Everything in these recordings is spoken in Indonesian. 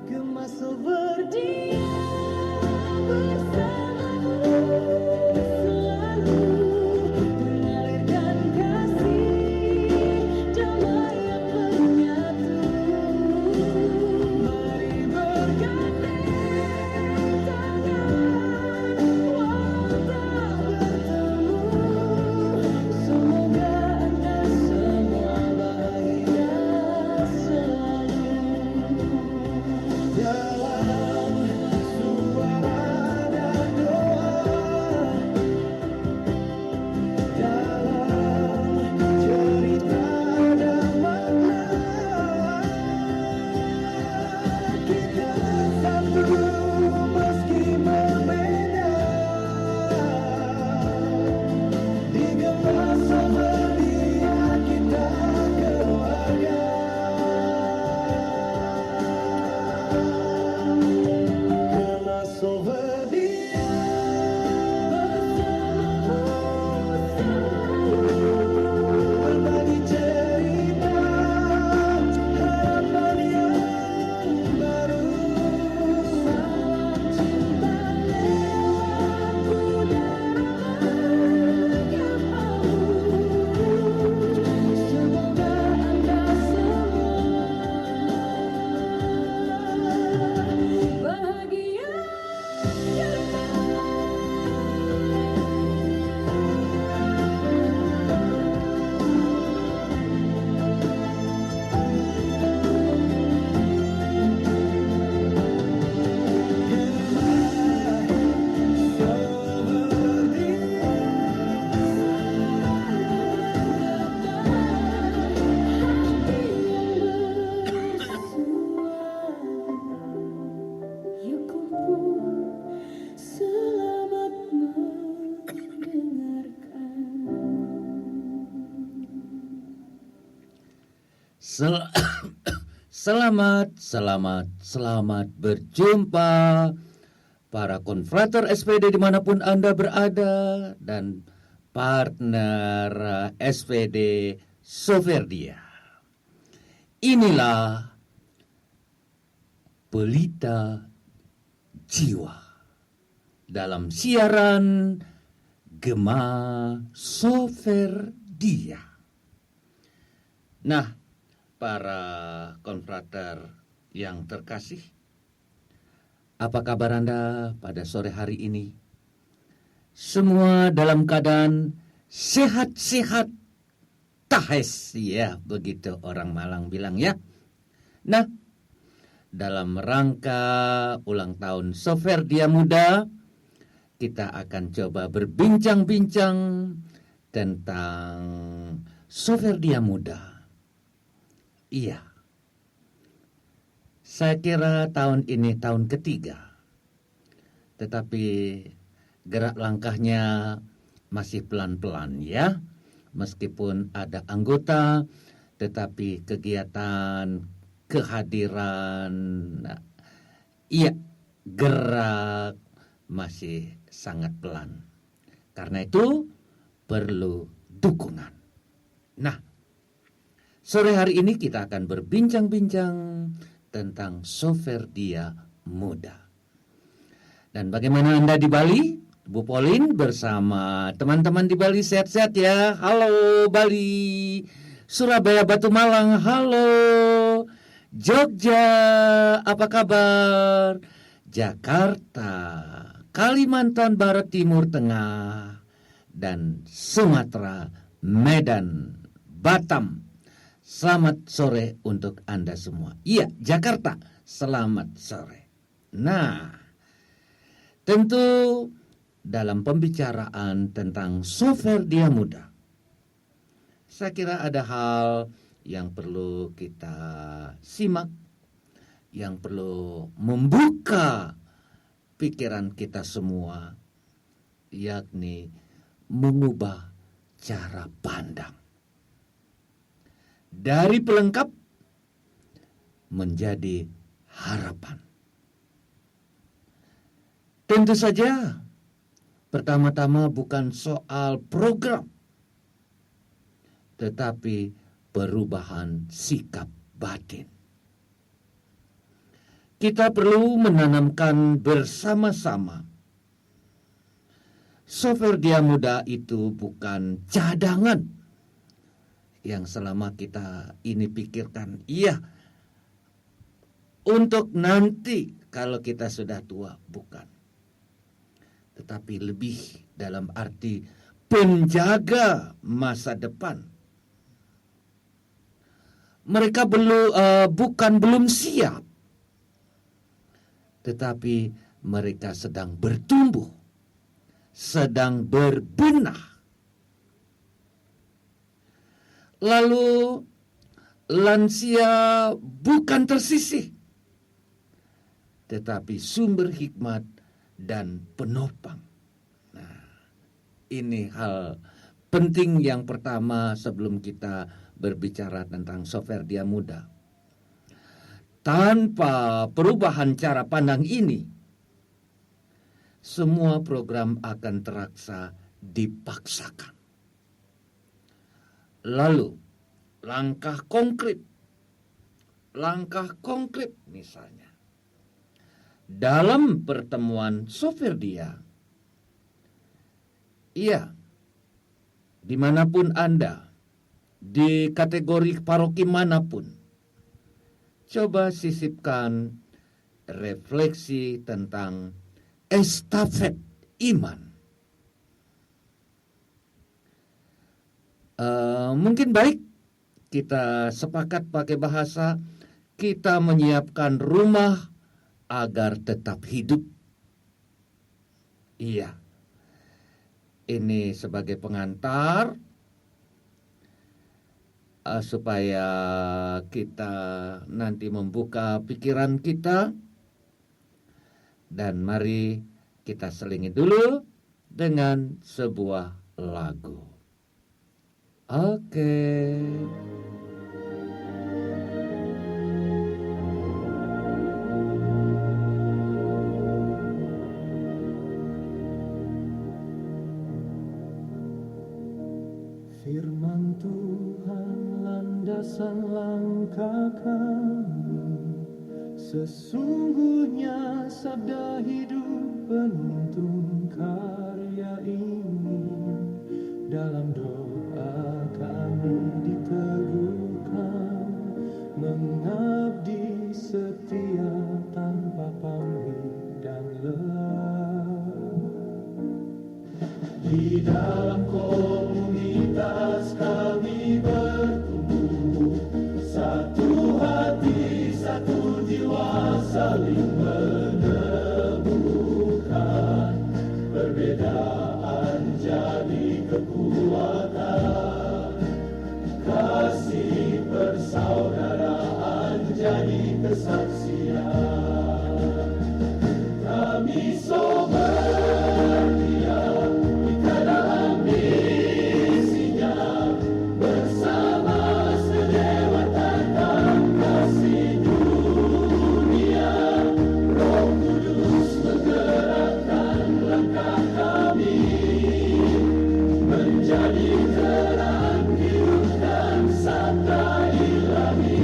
Gemas over dia bersamamu selalu mengalirkan kasih damai yang menyatu. Mari bergandeng tangan walau tak bertemu. Semoga Anda semua bahagia selalu. Dalam suara dan doa, dalam cerita dan makna, kita satu meski berbeda. Digemas sama dia kita keluarga. Gemas over dia berbagi cerita harapan yang baru. Salam cinta lewat udara yang halus. Semoga Anda semua bahagia. Yuk kumpul selamat mendengarkan. Selamat berjumpa para konfrater SPD dimanapun Anda berada dan partner SPD Soferdia. Inilah Pelita Jiwa dalam siaran Gema Soferdia. Nah, para konfrater yang terkasih, apa kabar Anda pada sore hari ini? Semua dalam keadaan sehat-sehat tahes, ya begitu orang Malang bilang ya. Nah, dalam rangka ulang tahun Soferdia Muda, kita akan coba berbincang-bincang tentang Soferdia Muda. Iya, saya kira tahun ini tahun ketiga, tetapi gerak langkahnya masih pelan-pelan ya. Meskipun ada anggota, tetapi kegiatan, kehadiran, iya, gerak masih sangat pelan. Karena itu perlu dukungan. Nah, sore hari ini kita akan berbincang-bincang tentang Soferdia Muda. Dan bagaimana Anda di Bali? Bu Polin bersama teman-teman di Bali sehat-sehat ya. Halo Bali. Surabaya, Batu Malang, halo. Jogja, apa kabar? Jakarta, Kalimantan Barat, Timur Tengah, dan Sumatera, Medan, Batam. Selamat sore untuk Anda semua. Iya, Jakarta, selamat sore. Nah, tentu dalam pembicaraan tentang Soferdia Muda, saya kira ada hal yang perlu kita simak, yang perlu membuka pikiran kita semua, yakni mengubah cara pandang. Dari pelengkap menjadi harapan. Tentu saja, pertama-tama bukan soal program, tetapi perubahan sikap batin. kita perlu menanamkan bersama-sama. Soferdia muda itu bukan cadangan yang selama kita ini pikirkan, iya, untuk nanti kalau kita sudah tua, bukan. Tetapi lebih dalam arti penjaga masa depan. Mereka belum siap, tetapi mereka sedang bertumbuh, sedang berbenah. Lalu lansia bukan tersisih, tetapi sumber hikmat dan penopang. Nah, ini hal penting yang pertama sebelum kita berbicara tentang Soferdia muda. Tanpa perubahan cara pandang ini, semua program akan terasa dipaksakan. Lalu, langkah konkret misalnya. Dalam pertemuan Soferdia, iya, dimanapun Anda, di kategori paroki manapun, coba sisipkan refleksi tentang estafet iman. Mungkin baik kita sepakat pakai bahasa, kita menyiapkan rumah agar tetap hidup. Iya, ini sebagai pengantar supaya kita nanti membuka pikiran kita. Dan mari kita selingi dulu dengan sebuah lagu. Oke. Firman Tuhan landasan langkah kami, sesungguhnya sabda hidup penuntun karya ini. Dalam doa kami diteguhkan, mengabdi setia tanpa pamrih dan lelah. Di dalam komunitas kami bertumbuh, satu hati, satu jiwa, saling menemukan. Perbedaan jadi kekuatan, kasih persaudaraan jadi kesaksian. Kami sober dia di dalam misinya, bersama sedewatan dan kasih dunia. Roh Kudus menggerakkan langkah kami, menjadi terang hidup dan sabda ilahi.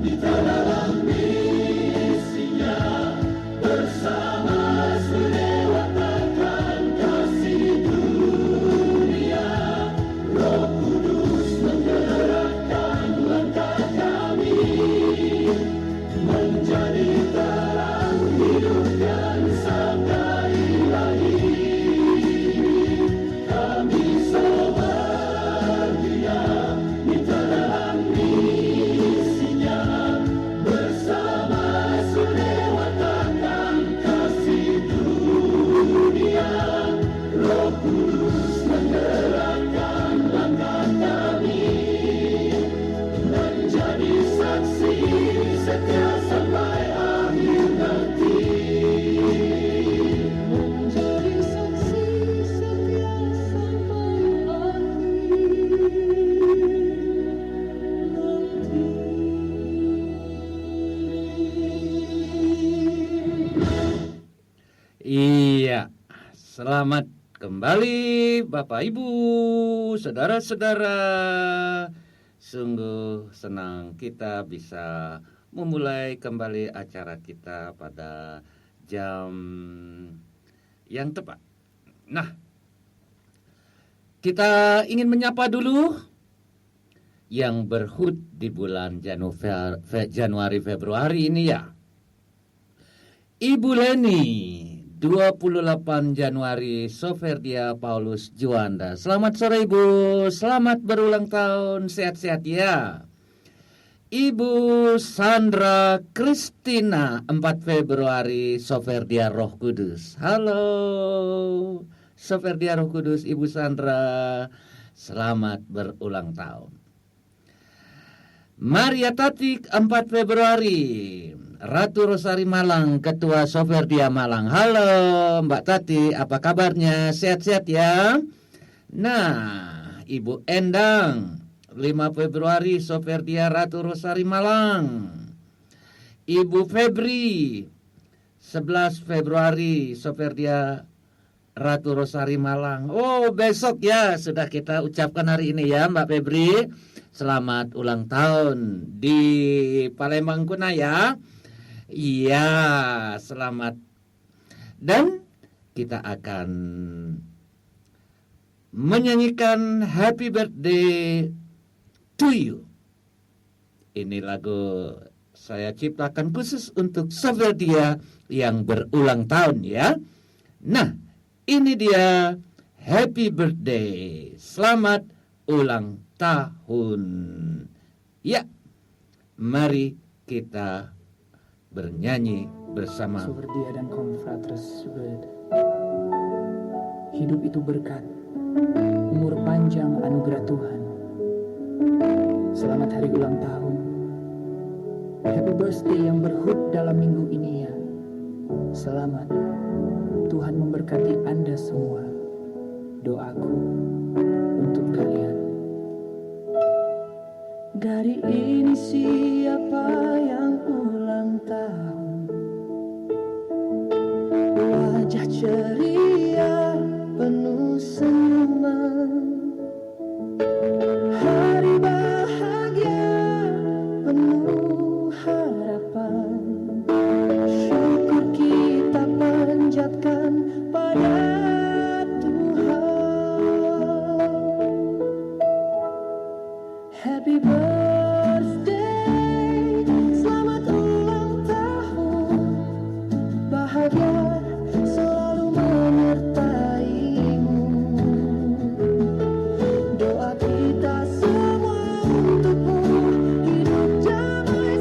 kita dalam misinya, bersama selewatakan kasih dunia. Roh Kudus menggerakkan langkah kami, menjadi terang hidup yang sabda ilahi. Kami sobat dia, kita dalam misinya, bersama selewatakan kasih dunia. Roh Kudus menggerakkan langkah kami, menjadi saksi setia sampai akhir nanti. Menjadi saksi setia sampai akhir nanti. Iya, selamat kembali Bapak Ibu, saudara-saudara. Sungguh senang kita bisa memulai kembali acara kita pada jam yang tepat. Nah, kita ingin menyapa dulu yang berhut di bulan Januari Februari ini ya. Ibu Leni 28 Januari, Soferdia Paulus Juanda. Selamat sore Ibu, selamat berulang tahun, sehat-sehat ya. Ibu Sandra Kristina 4 Februari, Soferdia Roh Kudus. Halo Soferdia Roh Kudus, Ibu Sandra, selamat berulang tahun. Maria Tatik 4 Februari, Ratu Rosari Malang, Ketua Soferdia Malang. Halo Mbak Tati, apa kabarnya? Sehat-sehat ya? Nah, Ibu Endang 5 Februari, Soferdia Ratu Rosari Malang. Ibu Febri 11 Februari, Soferdia Ratu Rosari Malang. Oh, besok ya sudah kita ucapkan hari ini ya Mbak Febri. Selamat ulang tahun di Palembang Kuna ya. Iya, selamat. Dan kita akan menyanyikan Happy Birthday to You. Ini lagu saya ciptakan khusus untuk Soferdia yang berulang tahun ya. Nah, ini dia Happy Birthday. Selamat ulang tahun. Ya, mari kita bernyanyi bersama. Soferdia dan Confratres Word. Hidup itu berkat, umur panjang anugerah Tuhan. Selamat hari ulang tahun. Happy birthday yang berhut dalam minggu ini ya. Selamat. Tuhan memberkati Anda semua. Doaku untuk kalian. Dari ini siapa yang ulang tahun, wajah ceria penuh senyuman, hari bahagia penuh harapan. Syukur kita panjatkan pada Tuhan. Happy birthday, selamat ulang tahun, bahagia selalu menyertaimu. Doa kita semua untukmu, hidup damai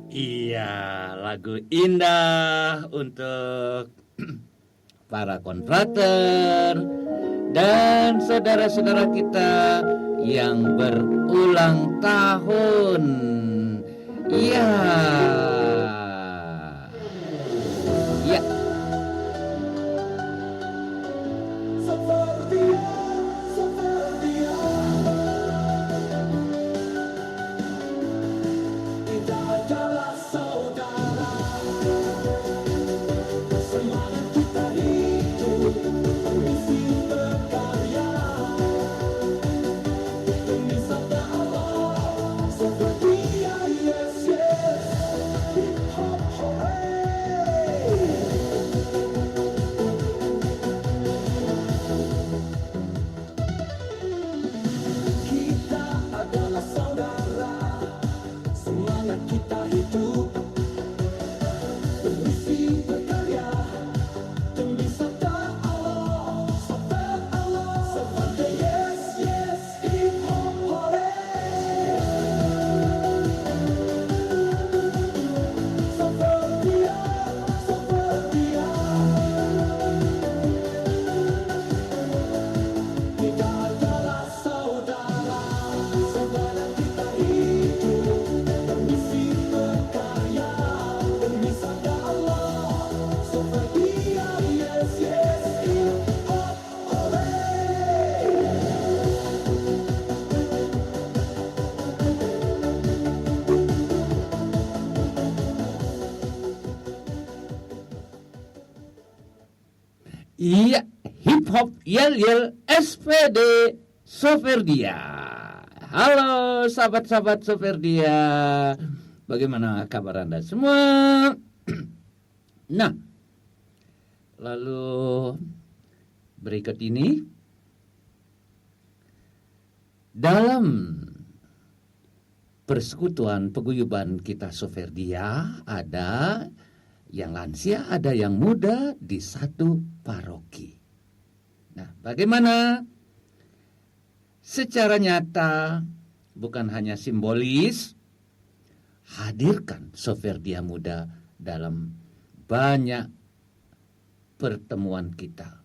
Iya, lagu indah untuk para konfrater dan saudara-saudara kita yang berulang tahun. Iya. Ya, Seperti kita adalah saudara, semangat kita hidup, misi berkarya, demi sabda Allah, seperti yes, yes, hip hop hooray. Kita adalah saudara, semangat kita hidup, bermisi berkarya, demi sabda Allah, seperti yes, yes, hip hop hooray. Seperti kita adalah saudara, semangat kita hidup, bermisi berkarya, demi sabda Allah, seperti yes, yes, hip hop hooray. iya, hip hop yel yel SPD Soferdia. Halo sahabat-sahabat Soferdia, bagaimana kabar Anda semua? Nah, lalu berikut ini dalam persekutuan peguyuban kita Soferdia ada yang lansia, ada yang muda di satu paroki. Nah, bagaimana secara nyata, bukan hanya simbolis, hadirkan Soferdia muda dalam banyak pertemuan kita.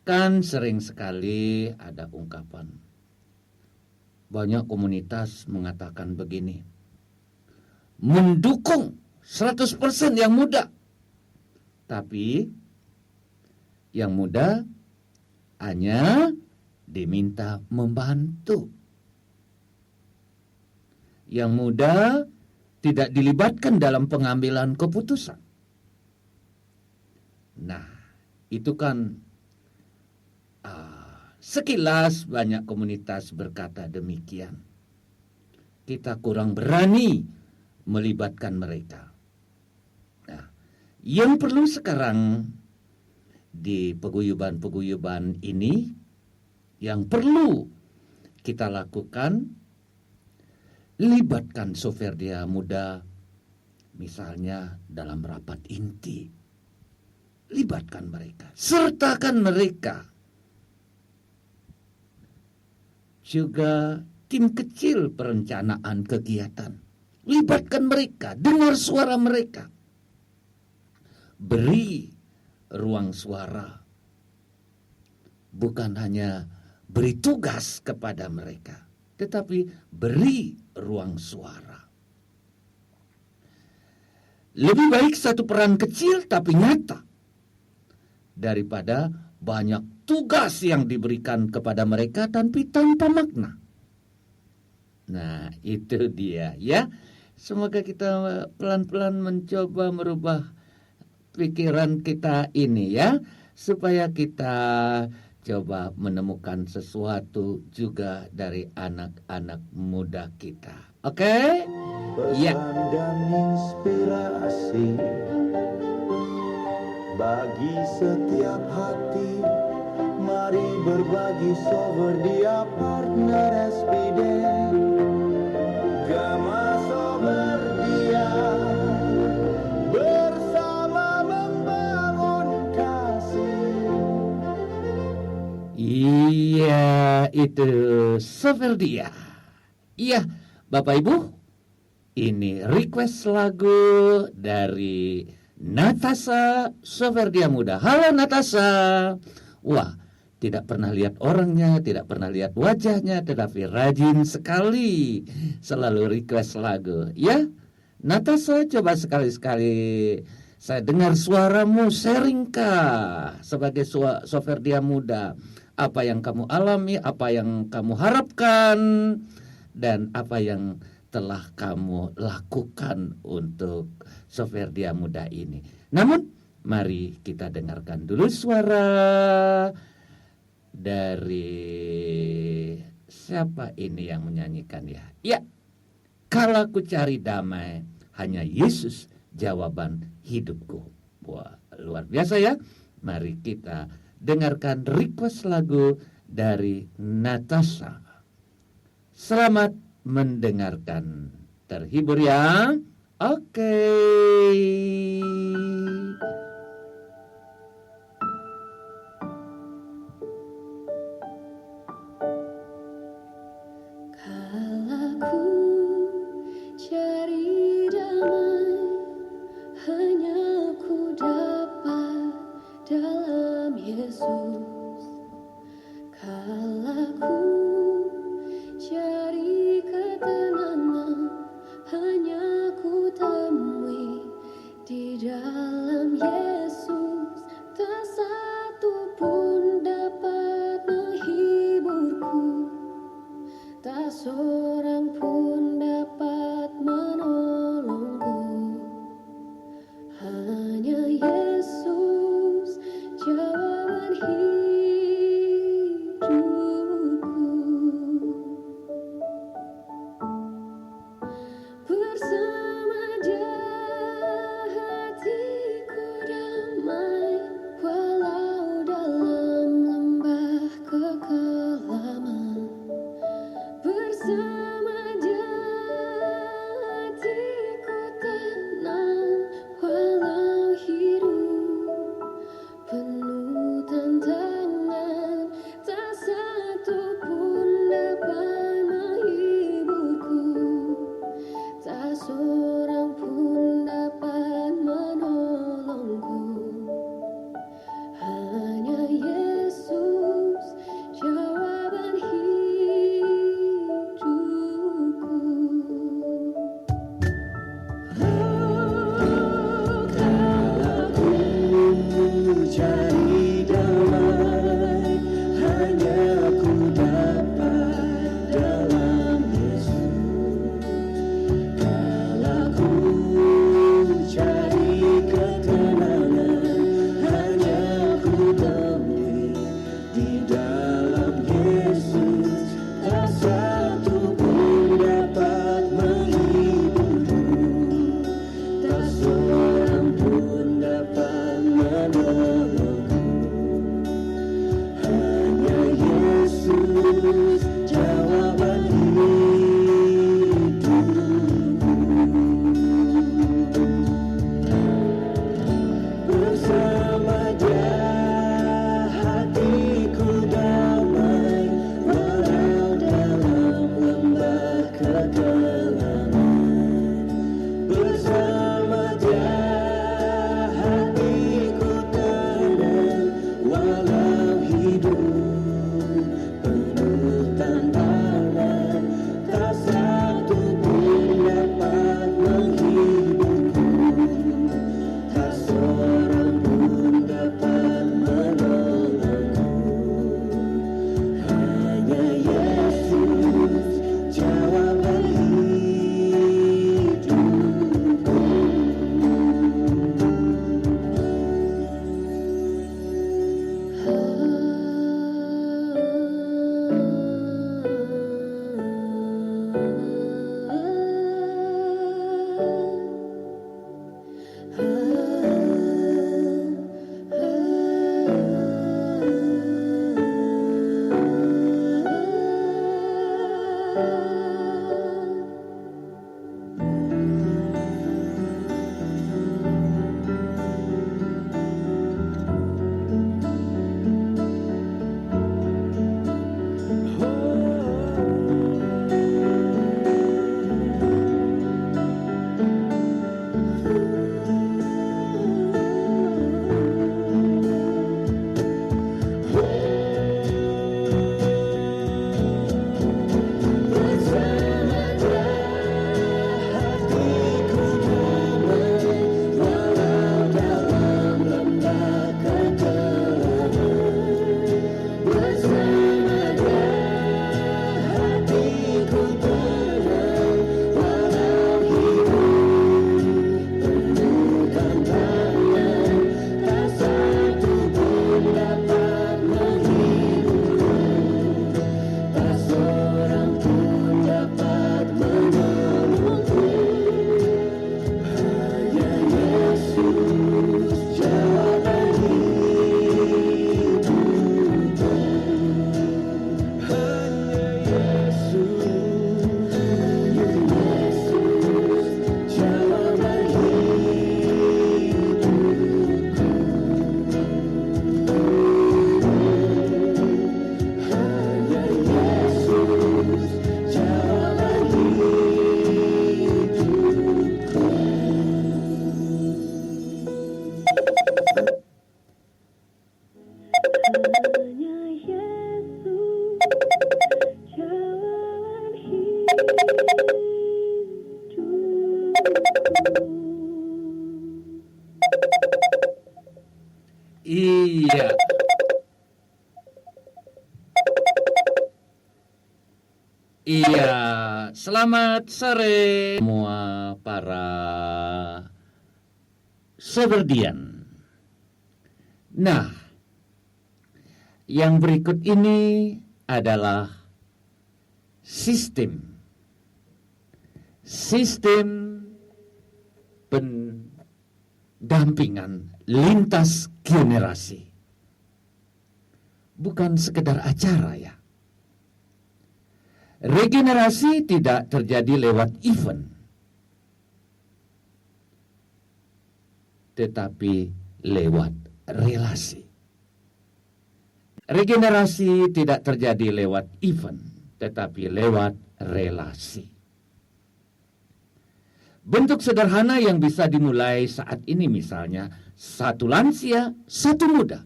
Kan sering sekali ada ungkapan, banyak komunitas mengatakan begini, mendukung 100% yang muda. Tapi yang muda hanya diminta membantu. Yang muda tidak dilibatkan dalam pengambilan keputusan. Nah, itu kan sekilas banyak komunitas berkata demikian. Kita kurang berani melibatkan mereka. Nah, yang perlu sekarang di peguyuban-peguyuban ini, yang perlu kita lakukan, libatkan Soferdia muda, misalnya dalam rapat inti. Libatkan mereka, sertakan mereka. Juga tim kecil perencanaan kegiatan. Libatkan mereka, dengar suara mereka. Beri ruang suara. Bukan hanya beri tugas kepada mereka, tetapi beri ruang suara. Lebih baik satu peran kecil tapi nyata, daripada banyak tugas yang diberikan kepada mereka tapi tanpa makna. Nah, itu dia ya. Semoga kita pelan-pelan mencoba merubah pikiran kita ini ya, supaya kita coba menemukan sesuatu juga dari anak-anak muda kita. Oke? Ya. Pesan dan inspirasi bagi setiap hati. Mari berbagi Soferdia partner SPD. Gama Soferdia bersama membangun kasih. Iya, itu Soferdia. Iya, Bapak Ibu, Ini request lagu dari Natasha Soferdia Muda. Halo Natasha. Wah, tidak pernah lihat orangnya, tidak pernah lihat wajahnya, tetapi rajin sekali selalu request lagu. Ya, Natasha, coba sekali-sekali saya dengar suaramu, sharingkah sebagai Soferdia Muda apa yang kamu alami, apa yang kamu harapkan, dan apa yang telah kamu lakukan untuk Soferdia Muda ini. Namun, mari kita dengarkan dulu suara dari siapa ini yang menyanyikan ya? Ya, kalau ku cari damai, hanya Yesus jawaban hidupku. Wah, luar biasa ya. Mari kita dengarkan request lagu dari Natasha. Selamat mendengarkan. Terhibur ya. Oke. Kala ku cari damai, hanya ku dapat dalam Yesus. Kala ku cari ketenangan, hanya ku temui di dalam Yesus. Tak satu pun dapat menghiburku, tak seorang pun dapat menolongku. Hanya Yesus jawaban hidupku. Bersama Dia hatiku damai, walau dalam lembah kekelaman. Bersama Dia hatiku tenang, walau hidup penuh tantangan. Tak satu pun dapat menghiburku, tak seorang pun dapat menolongku. Hanya Yesus jawaban hidupku. Oh, kalau Ku cari damai, hanya ku dapat dalam Yesus. Kalau ku cari ketenangan, hanya ku temui di dalam Yesus. Tak satu pun dapat menghiburku, tak seorang pun dapat menolongku. Hanya Yesus jawaban hidupku. Bersama Dia hatiku damai, walau dalam lembah kegelapan. Bersama Dia hatiku tenang, walau hidup penuh tantangan. Tak satu pun dapat menghiburku, tak seorang pun dapat menolongku. Hanya Yesus jawaban hidupku. Iya. Iya, selamat sore semua para soberdian. Nah, yang berikut ini adalah sistem pendampingan lintas generasi. Bukan sekedar acara ya. Regenerasi tidak terjadi lewat event, tetapi lewat relasi. Regenerasi tidak terjadi lewat event, tetapi lewat relasi. Bentuk sederhana yang bisa dimulai saat ini misalnya, satu lansia, satu muda,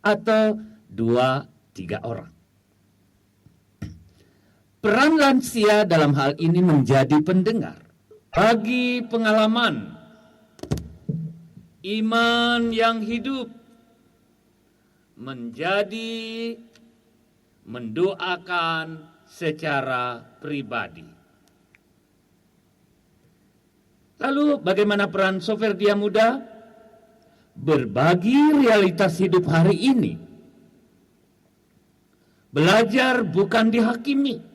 atau 2-3 orang. Peran lansia dalam hal ini menjadi pendengar. Bagi pengalaman, iman yang hidup menjadi mendoakan secara pribadi. Lalu bagaimana peran Soferdia Muda? Berbagi realitas hidup hari ini. Belajar bukan dihakimi.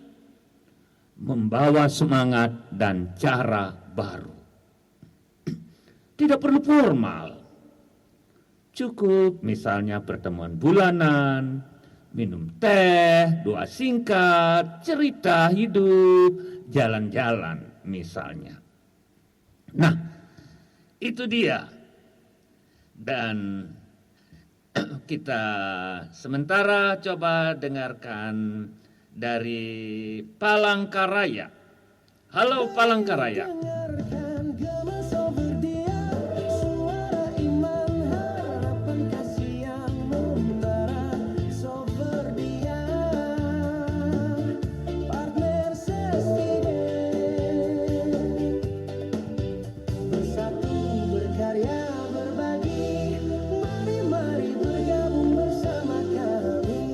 Membawa semangat dan cara baru. Tidak perlu formal. Cukup misalnya pertemuan bulanan, minum teh, doa singkat, cerita hidup, jalan-jalan misalnya. Nah, itu dia. Dan kita sementara coba dengarkan dari Palangkaraya. Halo Palangkaraya. Dengarkan gema Soferdia, suara iman, harapan kasih yang membara. Soferdia, partner sestine, bersatu berkarya berbagi. Mari bergabung bersama kami.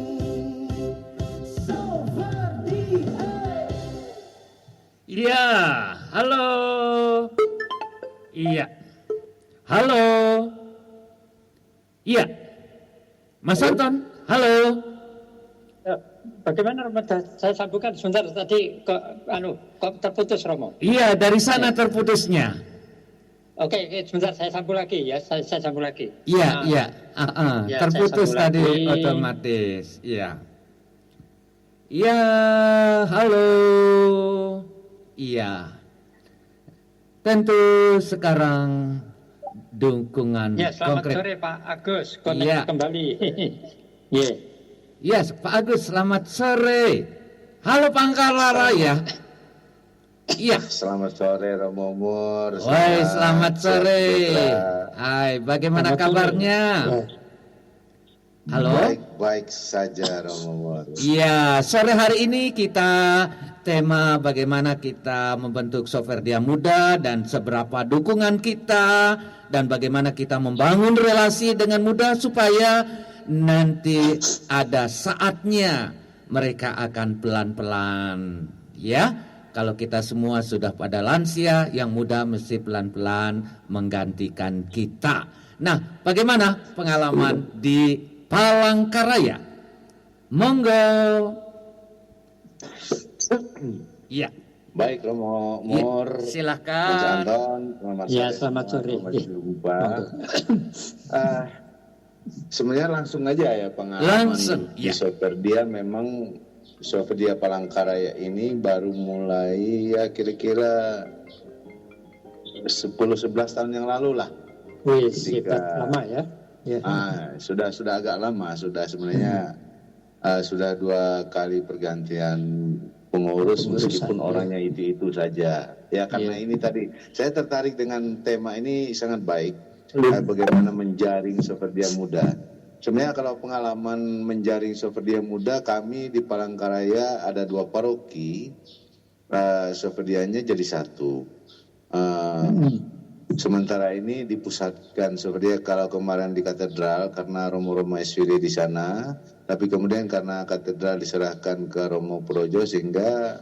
Soferdia. Iya, halo. Iya. Halo. Iya. Mas Anton, halo. Ya, bagaimana Romo? Saya sambungkan sebentar tadi kok terputus Romo. Iya, dari sana terputusnya. Oke, sebentar saya sambung lagi ya. Saya sambung lagi. Iya, Nah, iya. ya, Terputus saya sambung tadi lagi. otomatis. Iya. Iya, halo. Iya. Tentu sekarang dukungan Ya, selamat konkret. sore Pak Agus. Konek Iya. kembali. Ya. Yes, Pak Agus, selamat sore. Halo Palangkaraya. Iya. Selamat sore Romo Mur. Woi, selamat sore. sejahtera. Hai, bagaimana Selamat sore. kabarnya? Ya. Halo? Baik-baik saja Romo Mur. Iya, sore hari ini kita tema bagaimana kita membentuk Soferdia Muda dan seberapa dukungan kita dan bagaimana kita membangun relasi dengan muda supaya nanti ada saatnya mereka akan pelan-pelan ya. Kalau kita semua sudah pada lansia, yang muda mesti pelan-pelan menggantikan kita. Nah, bagaimana pengalaman di Palangkaraya? Monggo. Iya, Baik Romo Mur. Mas silahkan. Anton, selamat Ya, sore. selamat sore. Mas Iya. Luba. Sebenarnya langsung aja ya pengalaman Langsung, di ya. Soferdia. Memang Soferdia Palangkaraya ini baru mulai ya kira-kira 10-11 tahun yang lalu lah. Wih, Ketika- hebat lama ya. Ya. Sudah agak lama, sudah sebenarnya sudah 2 kali pergantian pengurus Pengurusan, meskipun ya. orangnya itu saja. Ya karena Ya. ini tadi saya tertarik dengan tema ini sangat baik. Bagaimana menjaring Soferdia Muda. Sebenarnya kalau pengalaman menjaring Soferdia Muda, kami di Palangkaraya ada 2 paroki Soferdianya jadi satu. Sementara ini dipusatkan Soferdia kalau kemarin di katedral karena Romo-Romo SVD di sana, tapi kemudian karena katedral diserahkan ke Romo Projo sehingga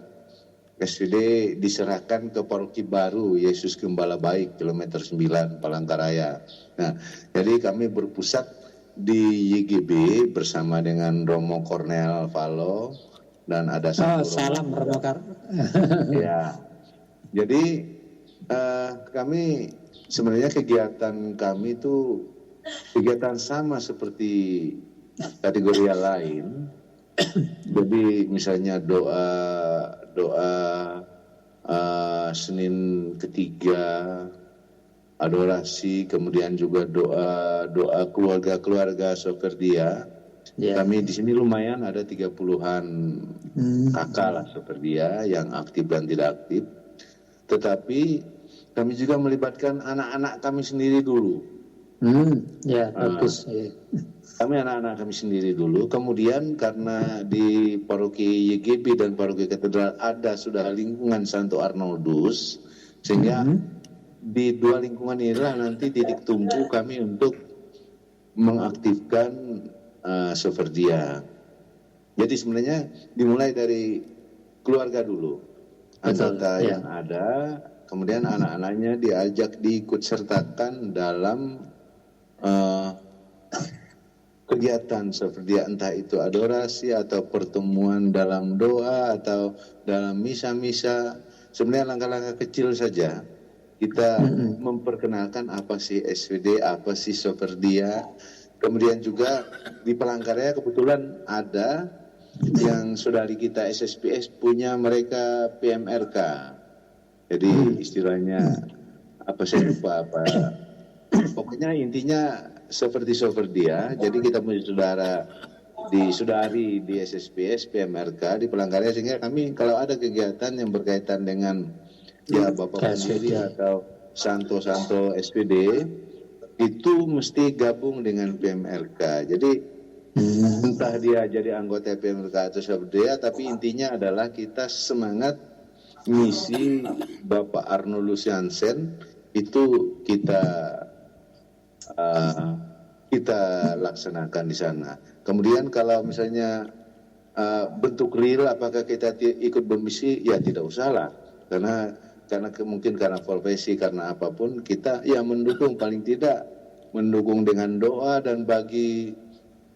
SVD diserahkan ke paroki baru Yesus Gembala Baik kilometer 9 Palangkaraya. Nah, jadi kami berpusat di YGB bersama dengan Romo Cornel Valo dan ada satu salam Romo ya. Jadi kami sebenarnya kegiatan kami itu kegiatan sama seperti kategori yang lain. Jadi misalnya doa Senin ketiga, adorasi, kemudian juga doa keluarga Soferdia. Kami di sini lumayan ada 30-an kakak lah Soferdia yang aktif dan tidak aktif. Tetapi kami juga melibatkan anak-anak kami sendiri dulu. Bagus. Kami anak-anak kami sendiri dulu. Kemudian karena di paroki YGB dan paroki katedral sudah lingkungan Santo Arnoldus, sehingga di dua lingkungan inilah nanti titik tumpu kami untuk mengaktifkan Soferdia. Jadi sebenarnya dimulai dari keluarga dulu, anggota yang ada, kemudian anak-anaknya diajak diikut sertakan dalam kegiatan Soferdia, entah itu adorasi atau pertemuan dalam doa atau dalam misa-misa. Sebenarnya langkah-langkah kecil saja kita memperkenalkan apa sih SVD, apa sih Soferdia. Kemudian juga di Palangkaraya kebetulan ada yang saudari kita SSPS punya mereka PMRK. Jadi istilahnya apa saya lupa apa. Pokoknya intinya seperti Soferdia. Jadi kita punya saudari di SSPS PMRK di Palangkaraya, sehingga kami kalau ada kegiatan yang berkaitan dengan Bapak pendiri atau Santo SPD itu mesti gabung dengan PMRK. Jadi entah dia jadi anggota PMRK atau Soferdia, tapi intinya adalah kita semangat misi Bapak Arnoldus Jansen itu kita laksanakan di sana. Kemudian kalau misalnya bentuk real apakah kita ikut bermisi, ya tidak usahlah, karena mungkin karena profesi, karena apapun kita ya mendukung, paling tidak mendukung dengan doa. Dan bagi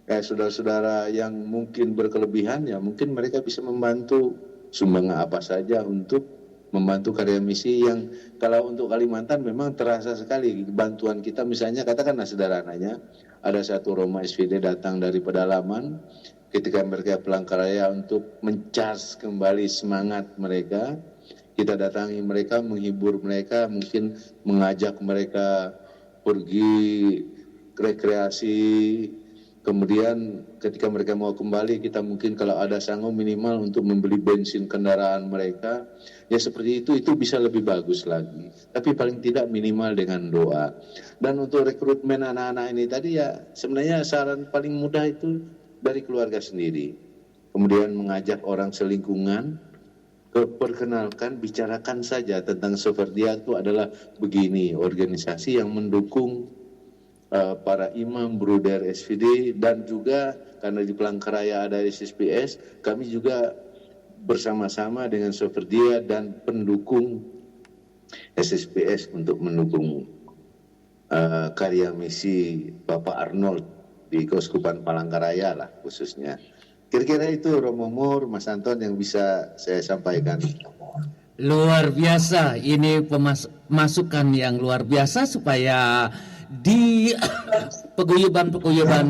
saudara-saudara yang mungkin berkelebihan, ya mungkin mereka bisa membantu sumbangan apa saja untuk membantu karya misi yang kalau untuk Kalimantan memang terasa sekali bantuan kita. Misalnya katakanlah sederhananya ada satu Romo SVD datang dari pedalaman ketika mereka Palangkaraya untuk mencas kembali semangat mereka. Kita datangi mereka, menghibur mereka, mungkin mengajak mereka pergi rekreasi. Kemudian ketika mereka mau kembali, kita mungkin kalau ada sanggup minimal untuk membeli bensin kendaraan mereka. Ya seperti itu bisa lebih bagus lagi. Tapi paling tidak minimal dengan doa. Dan untuk rekrutmen anak-anak ini tadi ya sebenarnya saran paling mudah itu dari keluarga sendiri. Kemudian mengajak orang selingkungan, perkenalkan, bicarakan saja tentang Soferdia itu adalah begini, organisasi yang mendukung para imam, bruder SVD, dan juga karena di Palangkaraya ada SSPS, kami juga bersama-sama dengan Soferdia dan pendukung SSPS untuk mendukung karya misi Bapak Arnold di Keuskupan Palangkaraya lah khususnya. Kira-kira itu Romo Mur, Mas Anton yang bisa saya sampaikan. Luar biasa, ini masukan yang luar biasa supaya di peguyuban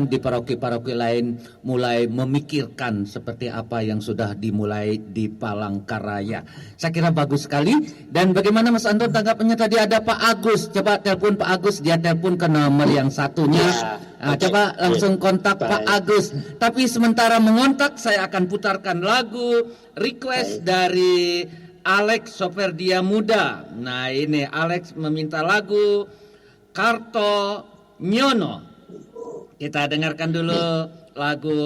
di paroki-paroki lain mulai memikirkan seperti apa yang sudah dimulai di Palangkaraya. Saya kira bagus sekali. Dan bagaimana Mas Anton tanggapannya? Tadi ada Pak Agus, coba telepon Pak Agus, dia telepon ke nomor yang satunya. Coba langsung kontak Pak Agus. Tapi sementara mengontak, saya akan putarkan lagu request dari Alex Soferdia Muda. Nah ini Alex meminta lagu Karto Nyono. Kita dengarkan dulu lagu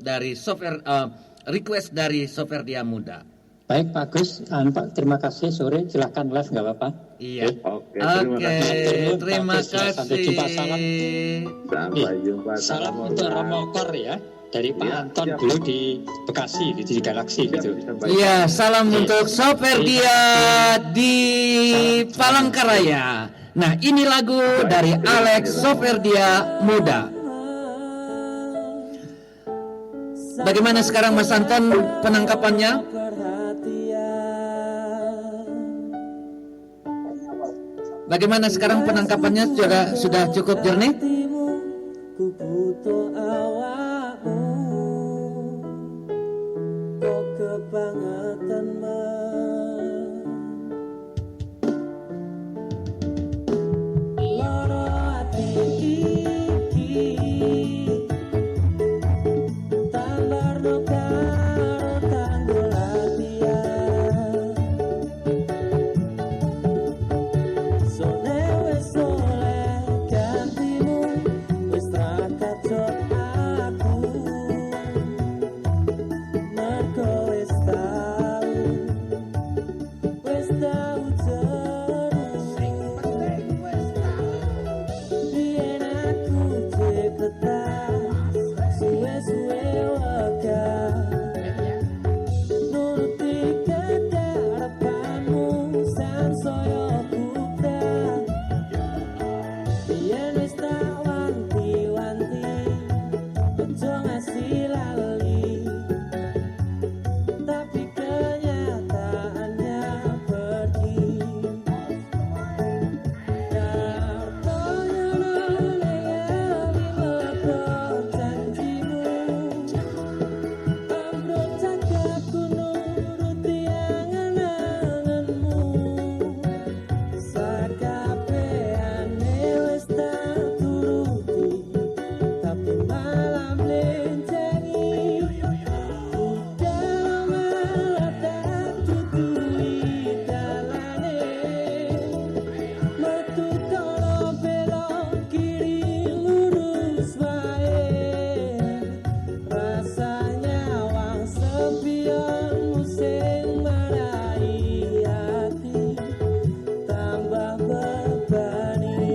dari request dari Soferdia Muda. Baik Pak Agus, Pak terima kasih sore, silahkan live nggak apa-apa. Iya. Oke, terima kasih. Terima Bagus, ya. Sampai jumpa, salam. Sampai jumpa. Salam untuk Romo Kor ya, dari Pak Iya, Anton siap. dulu di Bekasi gitu, di Galaksi gitu. Iya, salam untuk Soferdia di Palangkaraya. Nah, ini lagu dari Alex Soferdia Muda. Bagaimana sekarang Mas Anton penangkapannya? Bagaimana sekarang penangkapannya sudah cukup jernih? Ku butuh awakmu, kok kebangetan loro ati iki tambarno karo tanggul latihan sone wis oleh gantimu wis ra kacot aku mergo wis tau terus biyen aku cepetan suwe-suwe wegah nuruti kekarepanmu sansaya bubrah biyen wis tak wanti-wanti ojo ngasih lali tapi kenyataannya pergi kartonya noleh melepo janjimu ambruk cagaku nuruti angan-anganmu sakabehane wis tak turuti tapi malam lencengi udah malah tak tutui dalane metu kono belok kiri lurus wae rasanya wang sepionmu sing marai hati tambah bebani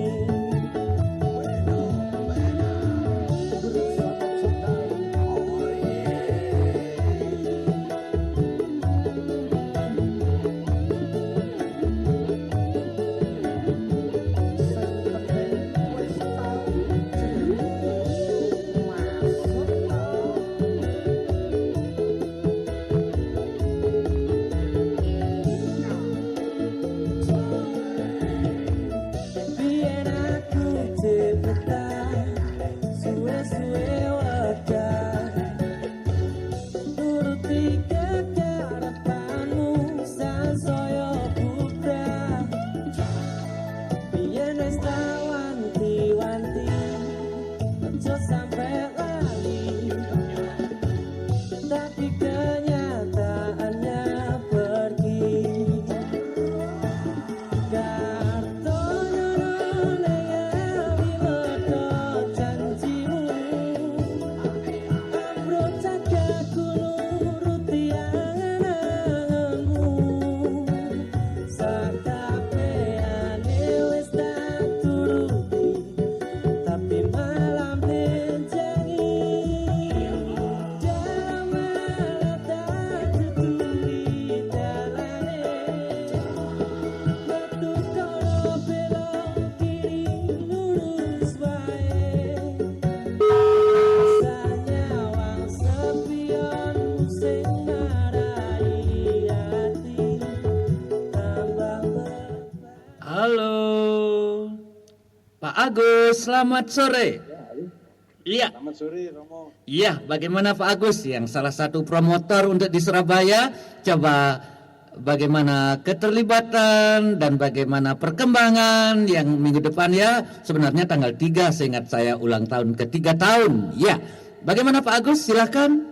biyen aku cepetan suwe-suwe wegah nuruti kekarepanmu sansaya bubrah biyen wis tak wanti-wanti ojo sampe lali tapi kenyataannya pergi kartonya noleh melepo janjimu ambruk cagaku nuruti angan-anganmu sakabehane wis tak turuti tapi malam lencengi dalam malah tak tutui dalane metu kono belok kiri lurus wae rasanya wang sepionmu sing marai hati tambah Halo, Pak Agus, selamat sore. Iya, Selamat sore, Romo. iya. Bagaimana Pak Agus yang salah satu promotor untuk di Surabaya? Coba bagaimana keterlibatan dan bagaimana perkembangan yang minggu depan ya? Sebenarnya tanggal 3 seingat saya ulang tahun ke-3 tahun. Ya, bagaimana Pak Agus? Silakan.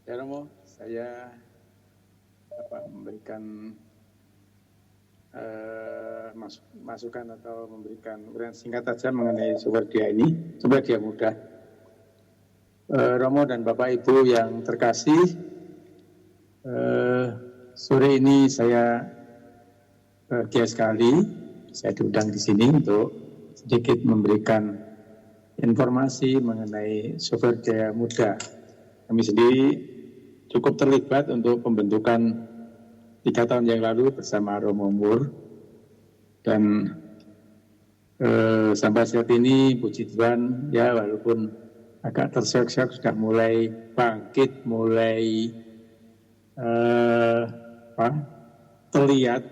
Ya Romo, saya memberikan masukan atau memberikan uraian singkat saja mengenai Soferdia ini, Soferdia Muda. Romo dan Bapak Ibu yang terkasih, Sore ini saya bahagia sekali saya diundang di sini untuk sedikit memberikan informasi mengenai Sumberjaya Muda. Kami sendiri cukup terlibat untuk pembentukan 3 tahun yang lalu bersama Romo Mur, dan sampai saat ini puji Tuhan ya, walaupun agak terseok-seok sudah mulai bangkit, mulai terlihat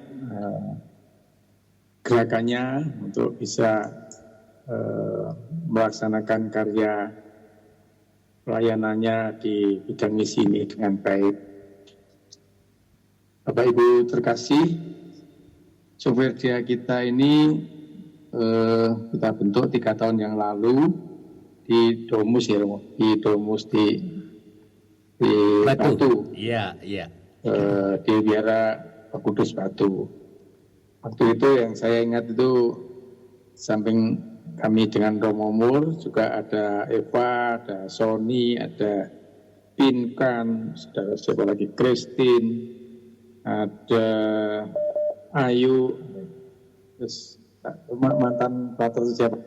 gerakannya untuk bisa melaksanakan karya pelayanannya di bidang misi ini dengan baik. Bapak Ibu terkasih, Sumberjaya kita ini kita bentuk 3 tahun yang lalu di Domus ya, di Domus di Batu. Iya. Di Biara Pak Kudus Batu. Waktu itu yang saya ingat itu samping kami dengan Romo Mur juga ada Eva, ada Sony, ada Pinkan, saudara siapa lagi, Christine, ada Ayu, terus mantan Pater siapa?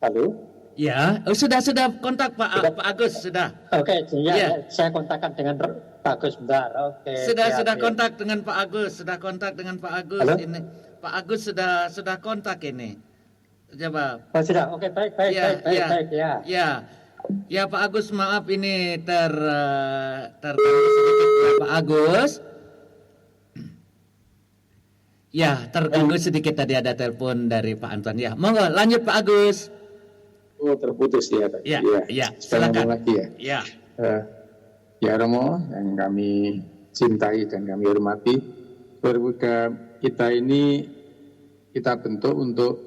Halo? Ya, sudah kontak Pak Agus sudah. Oke, ya, Ya. saya kontakkan dengan Pak Agus bentar. Oke. Sudah ya. kontak dengan Pak Agus, Halo? ini. Pak Agus sudah kontak ini. Coba. Oh, sudah. Oke, baik ya. Ya Pak Agus, maaf ini terganggu sedikit ya Pak Agus. Ya, terganggu sedikit tadi ada telepon dari Pak Anton. Ya, monggo lanjut Pak Agus. Oh, terputus ya tadi. Ya, Silakan silakan. lagi ya. Ya. Ya Romo yang kami cintai dan kami hormati, keluarga kita ini kita bentuk untuk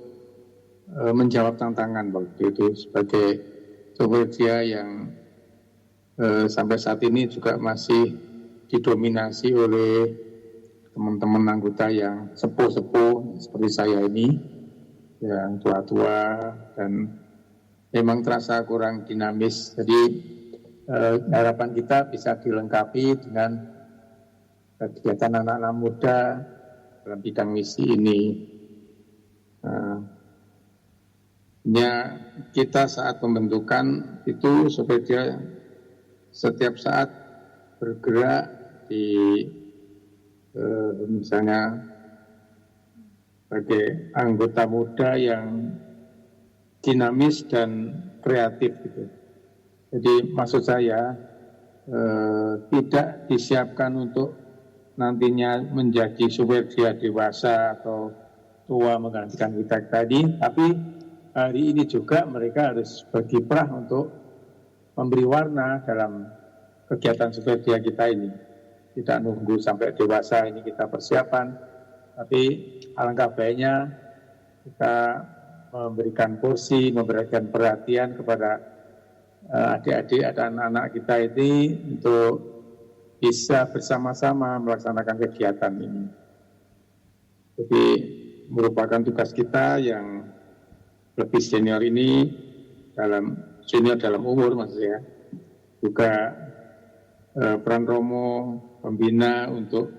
menjawab tantangan waktu itu sebagai Sumberjaya yang sampai saat ini juga masih didominasi oleh teman-teman anggota yang sepuh-sepuh seperti saya ini, yang tua-tua dan memang terasa kurang dinamis. Jadi harapan kita bisa dilengkapi dengan kegiatan anak-anak muda dalam bidang misi ini. Kita saat pembentukan itu Sumberjaya setiap saat bergerak di misalnya sebagai anggota muda yang dinamis dan kreatif gitu. Jadi maksud saya tidak disiapkan untuk nantinya menjadi Sumberjaya dewasa atau tua menggantikan kita tadi, tapi hari ini juga mereka harus berkiprah untuk memberi warna dalam kegiatan Sumberjaya kita ini. Tidak nunggu sampai dewasa ini kita persiapan, tapi alangkah baiknya kita memberikan porsi, memberikan perhatian kepada adik-adik dan anak-anak kita ini untuk bisa bersama-sama melaksanakan kegiatan ini. Jadi merupakan tugas kita yang lebih senior ini, senior dalam umur maksudnya, juga peran Romo pembina untuk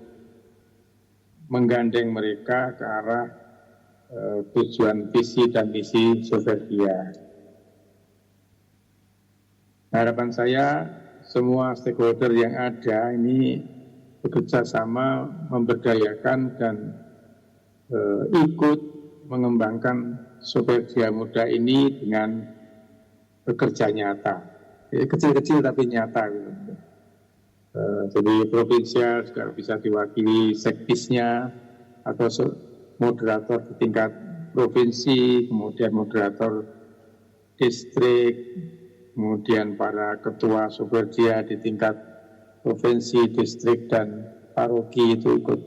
menggandeng mereka ke arah tujuan visi dan misi Sumberjaya. Harapan saya semua stakeholder yang ada ini bekerja sama memberdayakan dan ikut mengembangkan Sumberjaya Muda ini dengan bekerja nyata. Kecil-kecil tapi nyata gitu. Jadi provinsial juga bisa diwakili sekdisnya atau moderator di tingkat provinsi, kemudian moderator distrik, kemudian para ketua Sumberjaya di tingkat provinsi, distrik, dan paroki itu ikut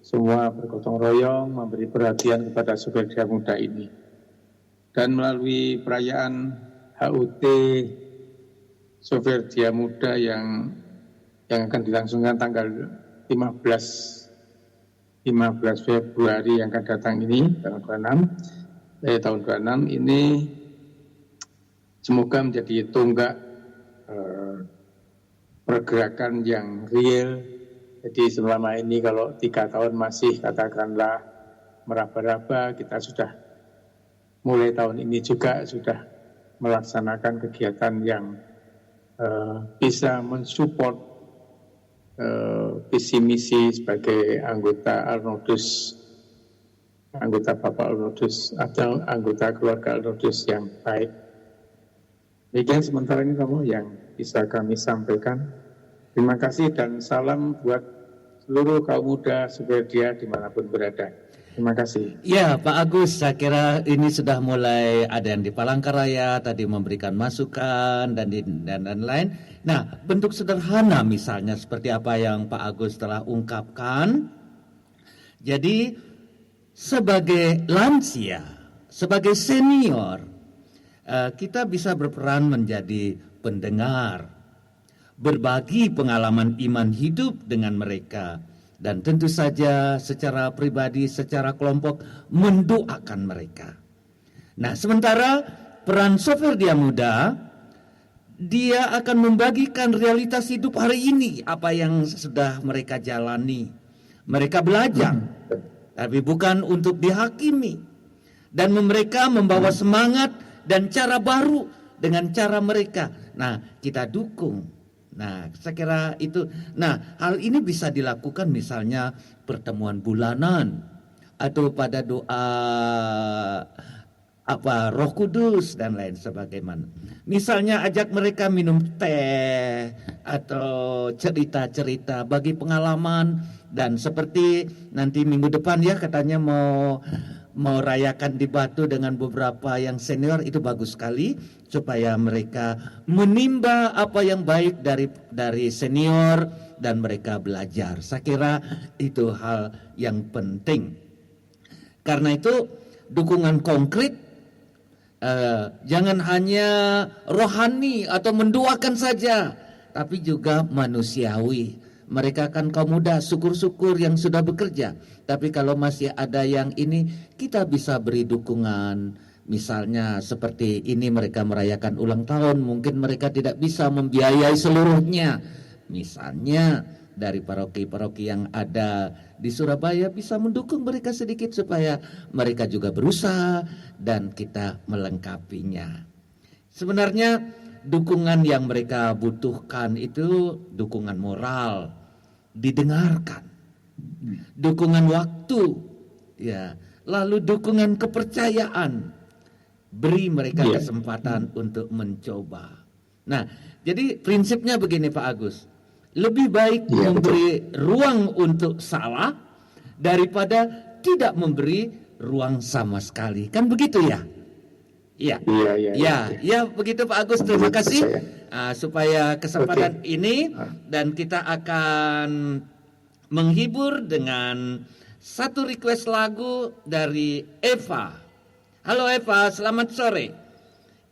semua bergotong royong memberi perhatian kepada Sumberjaya Muda ini. Dan melalui perayaan HUT Sumberjaya Muda yang akan dilangsungkan tanggal 15 Februari yang akan datang ini, tahun 26 ini semoga menjadi tonggak pergerakan yang real. Jadi selama ini kalau 3 tahun masih katakanlah meraba-raba, kita sudah mulai tahun ini juga sudah melaksanakan kegiatan yang bisa mensupport visi misi sebagai anggota Arnoldus, anggota Bapak Arnoldus atau anggota keluarga Arnoldus yang baik. Demikian sementara ini kamu yang bisa kami sampaikan. Terima kasih dan salam buat seluruh kaum muda Superdia dimanapun berada. Terima kasih. Ya, Pak Agus, saya kira ini sudah mulai ada yang di Palangkaraya tadi memberikan masukan dan lain. Nah, bentuk sederhana misalnya seperti apa yang Pak Agus telah ungkapkan. Jadi sebagai lansia, sebagai senior, kita bisa berperan menjadi pendengar, berbagi pengalaman iman hidup dengan mereka. Dan tentu saja secara pribadi, secara kelompok mendoakan mereka. Nah, sementara peran Soferdia Muda, dia akan membagikan realitas hidup hari ini, apa yang sudah mereka jalani. Mereka belajar, tapi bukan untuk dihakimi. Dan mereka membawa semangat dan cara baru dengan cara mereka. Nah, kita dukung. Nah, saya kira itu. Nah, hal ini bisa dilakukan misalnya pertemuan bulanan atau pada doa Roh Kudus dan lain sebagainya. Misalnya ajak mereka minum teh atau cerita-cerita bagi pengalaman, dan seperti nanti minggu depan ya katanya mau rayakan di Batu dengan beberapa yang senior, itu bagus sekali supaya mereka menimba apa yang baik dari senior dan mereka belajar. Saya kira itu hal yang penting. Karena itu dukungan konkret, jangan hanya rohani atau mendoakan saja, tapi juga manusiawi. Mereka kan kaum muda, syukur-syukur yang sudah bekerja. Tapi kalau masih ada yang ini, kita bisa beri dukungan. Misalnya seperti ini mereka merayakan ulang tahun, mungkin mereka tidak bisa membiayai seluruhnya. Misalnya dari paroki-paroki yang ada di Surabaya bisa mendukung mereka sedikit supaya mereka juga berusaha dan kita melengkapinya. Sebenarnya dukungan yang mereka butuhkan itu dukungan moral, didengarkan, dukungan waktu, ya, lalu dukungan kepercayaan. Beri mereka kesempatan untuk mencoba. Nah, jadi prinsipnya begini Pak Agus, lebih baik memberi ruang untuk salah daripada tidak memberi ruang sama sekali. Kan begitu ya? Ya, begitu Pak Agus. Terima kasih supaya kesempatan ini, dan kita akan menghibur dengan satu request lagu dari Eva. Halo Eva, selamat sore.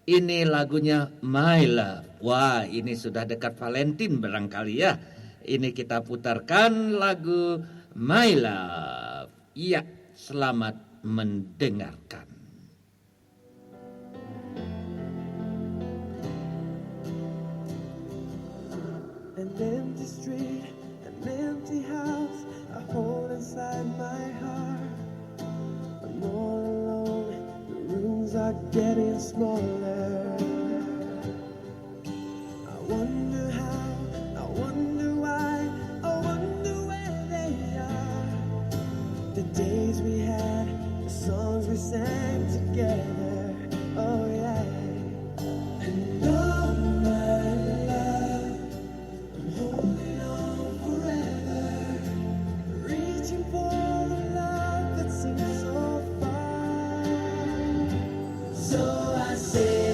Ini lagunya My Love. Wah, ini sudah dekat Valentine barangkali ya. Ini kita putarkan lagu My Love. Iya, selamat mendengarkan. An empty street, an empty house, I hold inside my heart. I'm all alone, the rooms are getting smaller. I wonder how, I wonder why, I wonder where they are. The days we had, the songs we sang together, oh yeah. And oh my love, holding on forever, reaching for the love that seems so far. So I say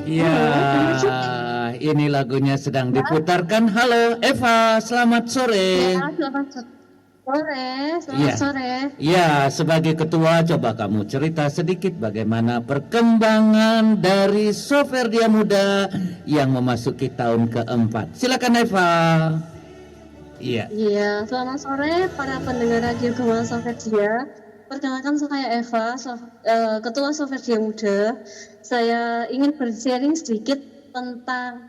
Ya, ini lagunya sedang diputarkan. Halo Eva, selamat sore. Ya, selamat sore. Iya. Sore. Ya, sebagai ketua coba kamu cerita sedikit bagaimana perkembangan dari Soferdia Muda yang memasuki tahun keempat. Silakan Eva. Iya. Iya, selamat sore para pendengar Radio Gema Soferdia. Perkenalkan saya Eva, Ketua Soferdia Muda. Saya ingin bersharing sedikit tentang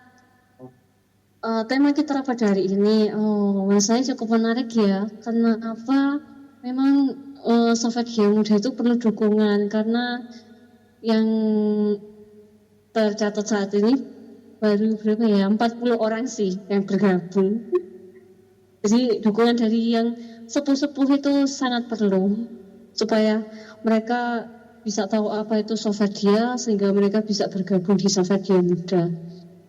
tema kita pada hari ini. Menurut saya cukup menarik ya. Kenapa memang Soferdia Muda itu perlu dukungan? Karena yang tercatat saat ini baru berapa ya? 40 orang sih yang bergabung. Jadi dukungan dari yang sepuh-sepuh itu sangat perlu supaya mereka bisa tahu apa itu Soferdia sehingga mereka bisa bergabung di Soferdia Muda.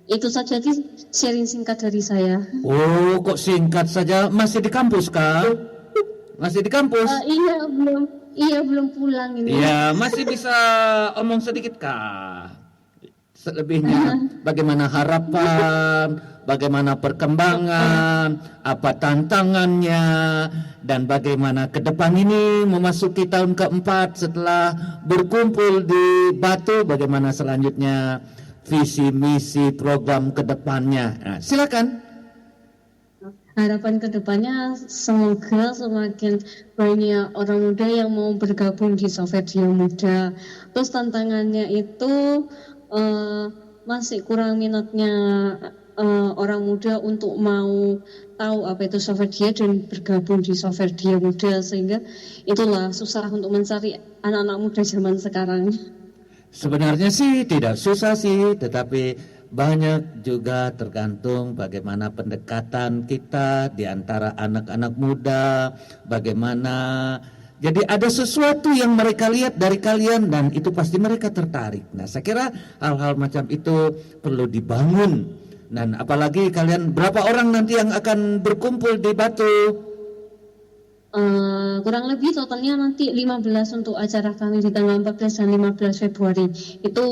Itu saja sih sharing singkat dari saya. Oh, kok singkat saja? Masih di kampus kah? Masih di kampus? Iya, belum pulang ini. Iya, masih bisa omong sedikit kah? Selebihnya bagaimana harapan, bagaimana perkembangan, apa tantangannya, dan bagaimana ke depan ini memasuki tahun keempat setelah berkumpul di Batu, bagaimana selanjutnya visi misi program ke depannya. Nah, silakan. Harapan kedepannya semoga semakin banyak orang muda yang mau bergabung di Soferdia Muda. Terus tantangannya itu masih kurang minatnya orang muda untuk mau tahu apa itu Soferdia dan bergabung di Soferdia Muda, sehingga itulah susah untuk mencari anak-anak muda zaman sekarang. Sebenarnya sih tidak susah sih, tetapi banyak juga tergantung bagaimana pendekatan kita di antara anak-anak muda, bagaimana. Jadi ada sesuatu yang mereka lihat dari kalian dan itu pasti mereka tertarik. Nah, saya kira hal-hal macam itu perlu dibangun. Dan apalagi kalian berapa orang nanti yang akan berkumpul di Batu? Kurang lebih totalnya nanti 15 untuk acara kami di tanggal 14 dan 15 Februari. Itu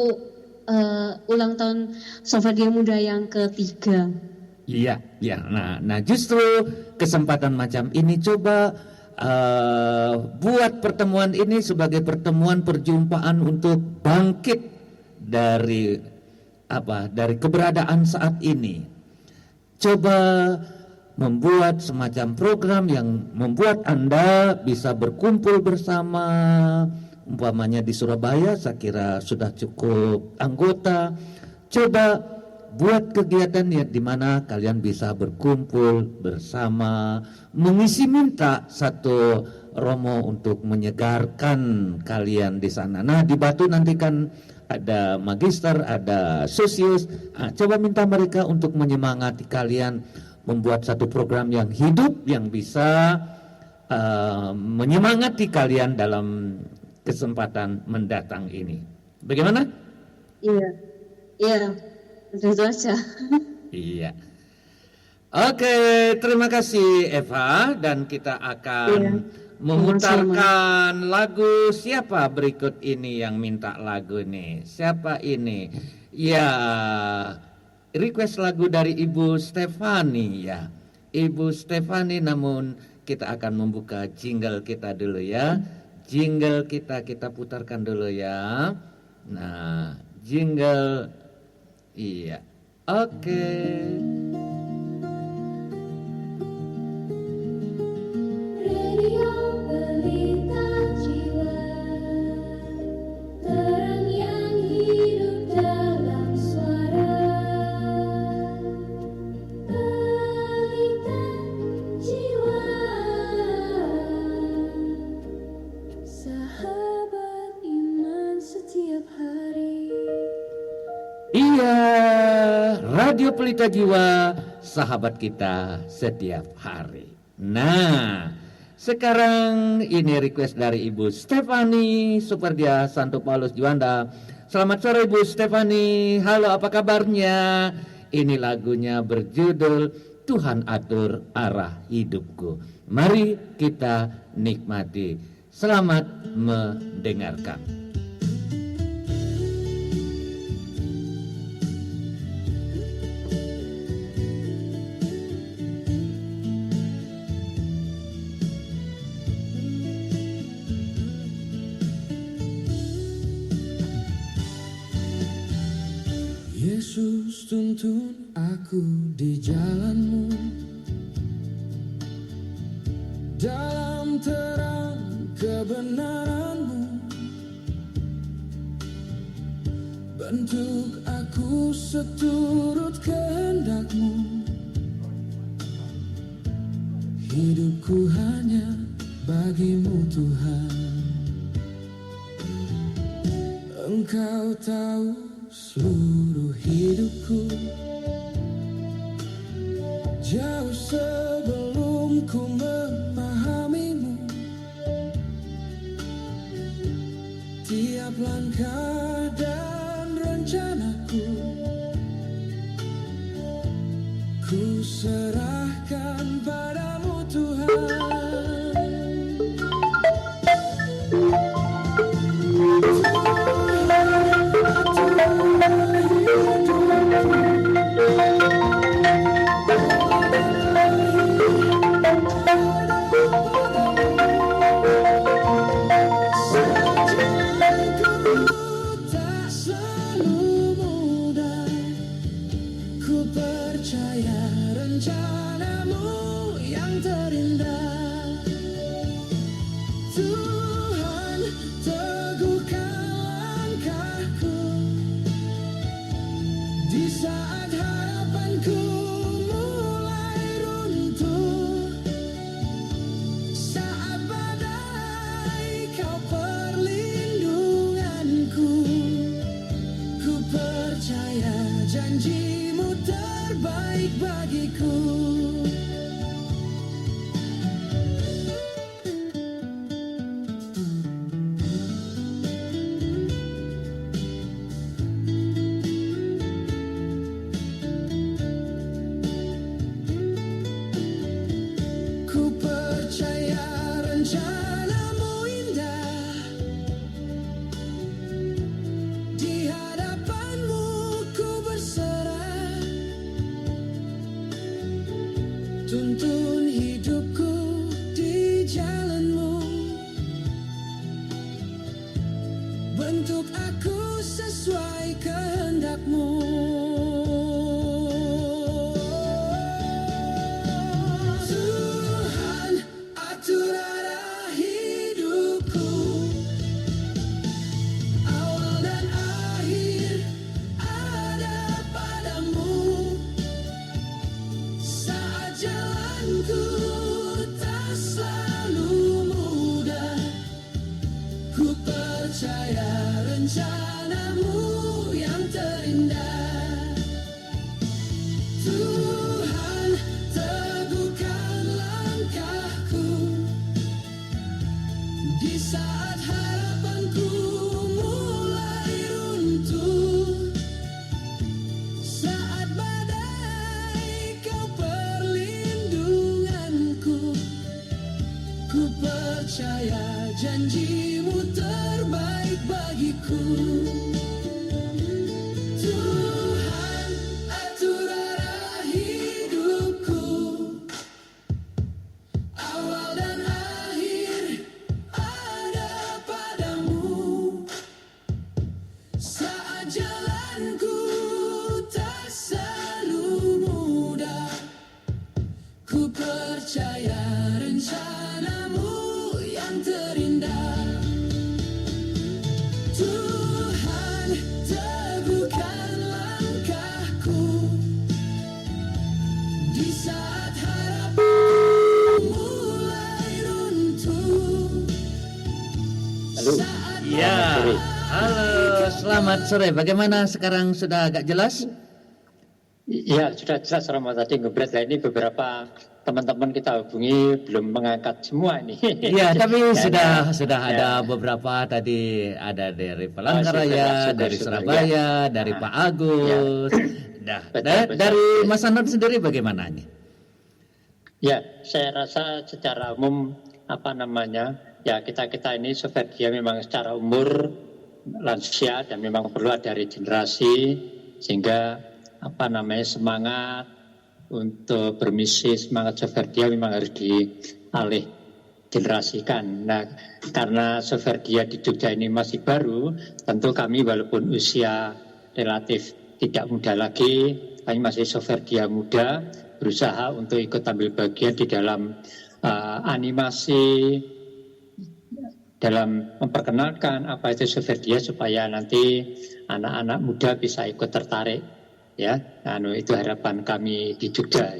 ulang tahun Soferdia Muda yang ketiga. Iya, ya. Nah justru kesempatan macam ini coba buat pertemuan ini sebagai pertemuan perjumpaan untuk bangkit dari keberadaan saat ini. Coba membuat semacam program yang membuat Anda bisa berkumpul bersama. Umpamanya di Surabaya saya kira sudah cukup anggota. Coba buat kegiatan ya di mana kalian bisa berkumpul bersama, mengisi minta satu romo untuk menyegarkan kalian di sana. Nah, di Batu nanti kan ada magister, ada sosius. Coba minta mereka untuk menyemangati kalian membuat satu program yang hidup yang bisa menyemangati kalian dalam kesempatan mendatang ini. Bagaimana? Iya. Itu aja. Iya. Oke, terima kasih Eva dan kita akan memutarkan lagu. Siapa berikut ini yang minta lagu nih? Siapa ini? Ya, request lagu dari Ibu Stefani ya. Ibu Stefani, namun kita akan membuka jingle kita dulu ya. Jingle kita putarkan dulu ya. Nah, jingle. Iya, oke. Radio Pelita Jiwa, terang yang hidup dalam suara. Pelita Jiwa, sahabat iman setiap hari. Iya, Radio Pelita Jiwa, sahabat kita setiap hari. Nah, sekarang ini request dari Ibu Stefani Supardia Santo Paulus Juanda. Selamat sore Ibu Stefani, halo apa kabarnya? Ini lagunya berjudul Tuhan Atur Arah Hidupku. Mari kita nikmati. Selamat mendengarkan. Yesus tuntun aku di jalan-Mu, dalam terang kebenaran-Mu. Bentuk aku seturut kehendak-Mu. Hidupku hanya bagi-Mu Tuhan. Engkau tahu seluruh hidupku, jauh sebelum ku memahami-Mu. Tiap langkah dan rencanaku, ku serahkan padamu Tuhan. Tak selalu mudah, ku percaya rencana-Mu yang terindah. Tuhan, teguhkan langkahku di saat harapanku mulai runtuh. Saat badai Kau perlindunganku, ku percaya janji-Mu terbaik bagiku. Ku percaya rencana-Mu indah, di hadapan-Mu ku berserah. Tuntun hidupku di jalan-Mu, bentuk aku sesuai kehendak-Mu. Tuhan, atur arah hidupku, awal dan akhir ada padamu. Saat jalanku tak selalu mudah, ku percaya rencana-Mu yang terindah. Tuhan, teguhkan langkahku di saat harapanku mulai runtuh. Saat badai Kau perlindunganku, ku percaya janji-Mu terbaik bagiku. Tuhan, atur arah hidupku, awal dan akhir ada padamu. Saat jalanku tak selalu mudah, ku percaya rencana-Mu yang terindah. Tuhan, teguhkan langkahku di saat harapanku mulai runtuh. Saat Ya, halo, selamat sore. Bagaimana sekarang, sudah agak jelas? Ya, sudah jelas Romo tadi ngobrol. Ini beberapa teman-teman kita hubungi belum mengangkat semua ini. Iya, tapi Ya, sudah ya. ada beberapa tadi, ada dari Palangkaraya, syukur, dari syukur, Surabaya, dari Nah, Pak Agus. Nah, Betul. dari Mas Anod sendiri bagaimana ini? Ya, saya rasa secara umum ya kita ini software dia memang secara umur lansia dan memang perlu ada regenerasi sehingga semangat untuk bermisi, semangat software dia memang harus dialih generasikan. Nah, karena software dia di Jogja ini masih baru, tentu kami walaupun usia relatif tidak muda lagi, kami masih Soferdia muda, berusaha untuk ikut ambil bagian di dalam animasi, dalam memperkenalkan apa itu Soferdia supaya nanti anak-anak muda bisa ikut tertarik, ya. Itu harapan kami di Jogja.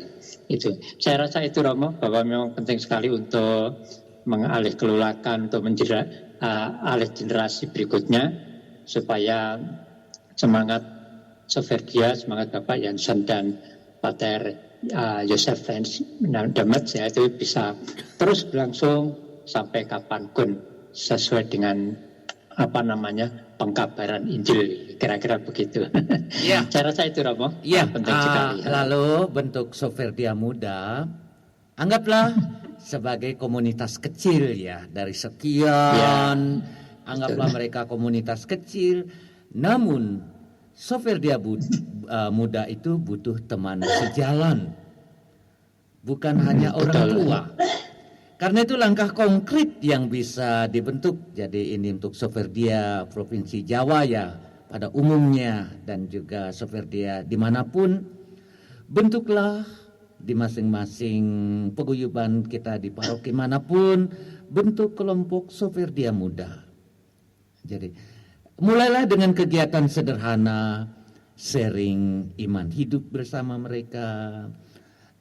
Itu saya rasa itu Romo, bahwa memang penting sekali untuk mengalih kelulakan, untuk alih generasi berikutnya supaya semangat Soferdia, semangat Bapak Jansen dan Pater Joseph Demet ya, itu bisa terus berlangsung sampai kapanpun sesuai dengan pengkabaran Injil, kira-kira begitu. Ya. Saya rasa itu Romo, Ya, penting sekali. Lalu bentuk Soferdia Muda, anggaplah sebagai komunitas kecil ya, dari sekian, anggaplah mereka komunitas kecil, namun Soferdia Muda itu butuh teman sejalan, bukan hanya orang tua. Karena itu langkah konkret yang bisa dibentuk. Jadi ini untuk Soferdia Provinsi Jawa ya pada umumnya, dan juga Soferdia dimanapun, bentuklah di masing-masing paguyuban kita di paroki manapun bentuk kelompok Soferdia Muda. Jadi mulailah dengan kegiatan sederhana, sharing iman hidup bersama mereka,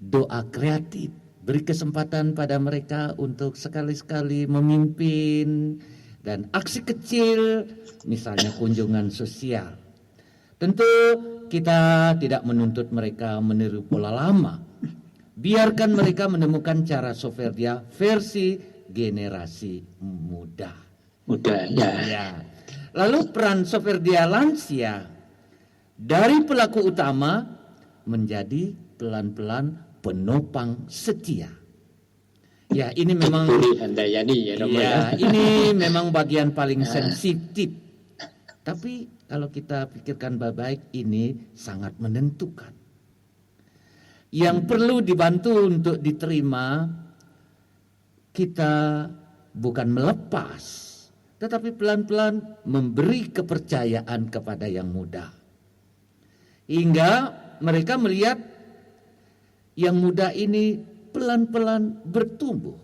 doa kreatif. Beri kesempatan pada mereka untuk sekali-sekali memimpin, dan aksi kecil, misalnya kunjungan sosial. Tentu kita tidak menuntut mereka meniru pola lama. Biarkan mereka menemukan cara Soferdia versi generasi muda. Ya. Lalu peran Soferdia lansia dari pelaku utama menjadi pelan-pelan penopang setia. Ya, ini memang ini memang bagian paling sensitif. Tapi kalau kita pikirkan baik-baik, ini sangat menentukan. Yang perlu dibantu untuk diterima, kita bukan melepas, tetapi pelan-pelan memberi kepercayaan kepada yang muda. Hingga mereka melihat yang muda ini pelan-pelan bertumbuh.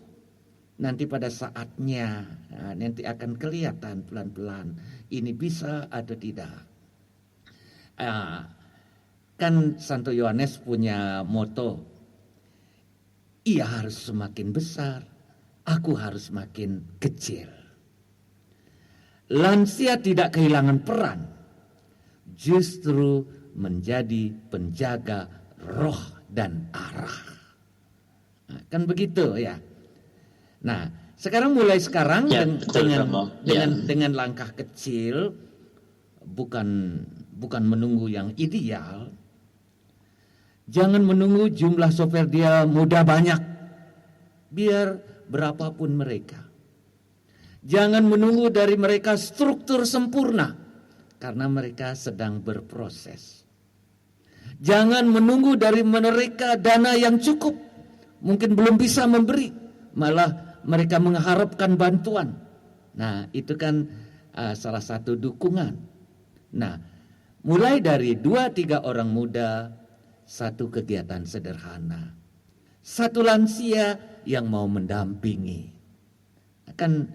Nanti pada saatnya, nanti akan kelihatan pelan-pelan ini bisa atau tidak. Kan Santo Yohanes punya moto, ia harus semakin besar, aku harus semakin kecil. Lansia tidak kehilangan peran, justru menjadi penjaga roh dan arah. Kan begitu ya. Nah, mulai sekarang ya, dengan langkah kecil, bukan menunggu yang ideal. Jangan menunggu jumlah Soferdia muda banyak, biar berapapun mereka. Jangan menunggu dari mereka struktur sempurna, karena mereka sedang berproses. Jangan menunggu dari mereka dana yang cukup, mungkin belum bisa memberi, malah mereka mengharapkan bantuan. Nah, itu kan salah satu dukungan. Nah, mulai dari 2-3 orang muda, satu kegiatan sederhana, satu lansia yang mau mendampingi. Kan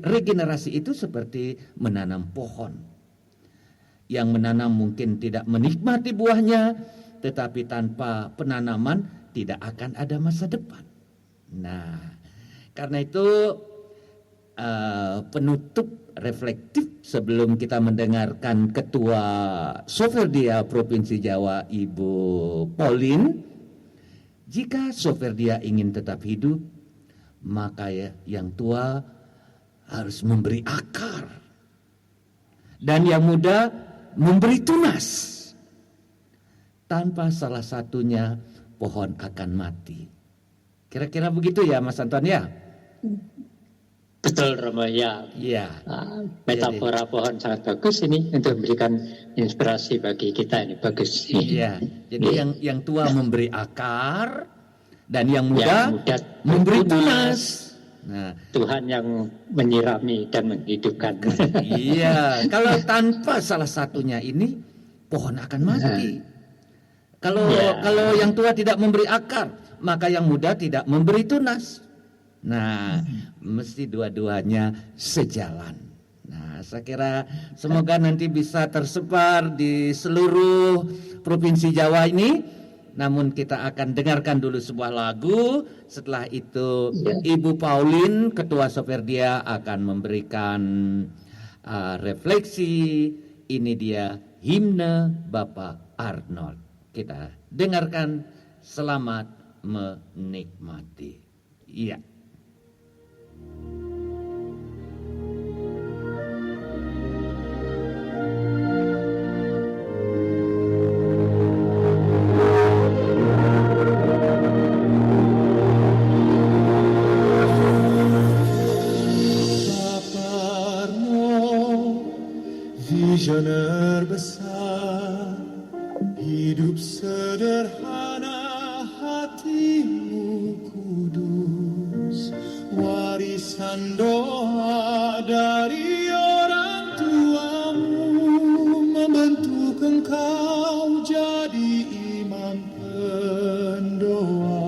regenerasi itu seperti menanam pohon. Yang menanam mungkin tidak menikmati buahnya, tetapi tanpa penanaman tidak akan ada masa depan. Nah, karena itu penutup reflektif sebelum kita mendengarkan Ketua Soferdia Provinsi Jawa, Ibu Pauline. Jika Soferdia ingin tetap hidup, maka yang tua harus memberi akar, dan yang muda memberi tunas. Tanpa salah satunya, pohon akan mati. Kira-kira begitu ya Mas Anton ya? Betul Romo ya. Metafora pohon sangat bagus ini untuk memberikan inspirasi bagi kita, ini bagus. Iya. Jadi yang tua memberi akar, dan yang muda memberi tunas. Nah, Tuhan yang menyirami dan menghidupkan. Iya, kalau tanpa salah satunya ini, pohon akan mati. Kalau Ya. kalau yang tua tidak memberi akar, maka yang muda tidak memberi tunas. Nah, mesti dua-duanya sejalan. Nah, saya kira semoga nanti bisa tersebar di seluruh provinsi Jawa ini. Namun kita akan dengarkan dulu sebuah lagu. Setelah itu Ibu Pauline, Ketua Soferdia, akan memberikan refleksi. Ini dia himne Bapak Arnold. Kita dengarkan, selamat menikmati. Iya. Bapak Arnold, visioner besar, hidup sederhana, hatimu kudus, warisan doa dari orang tuamu membentuk engkau jadi imam pendoa.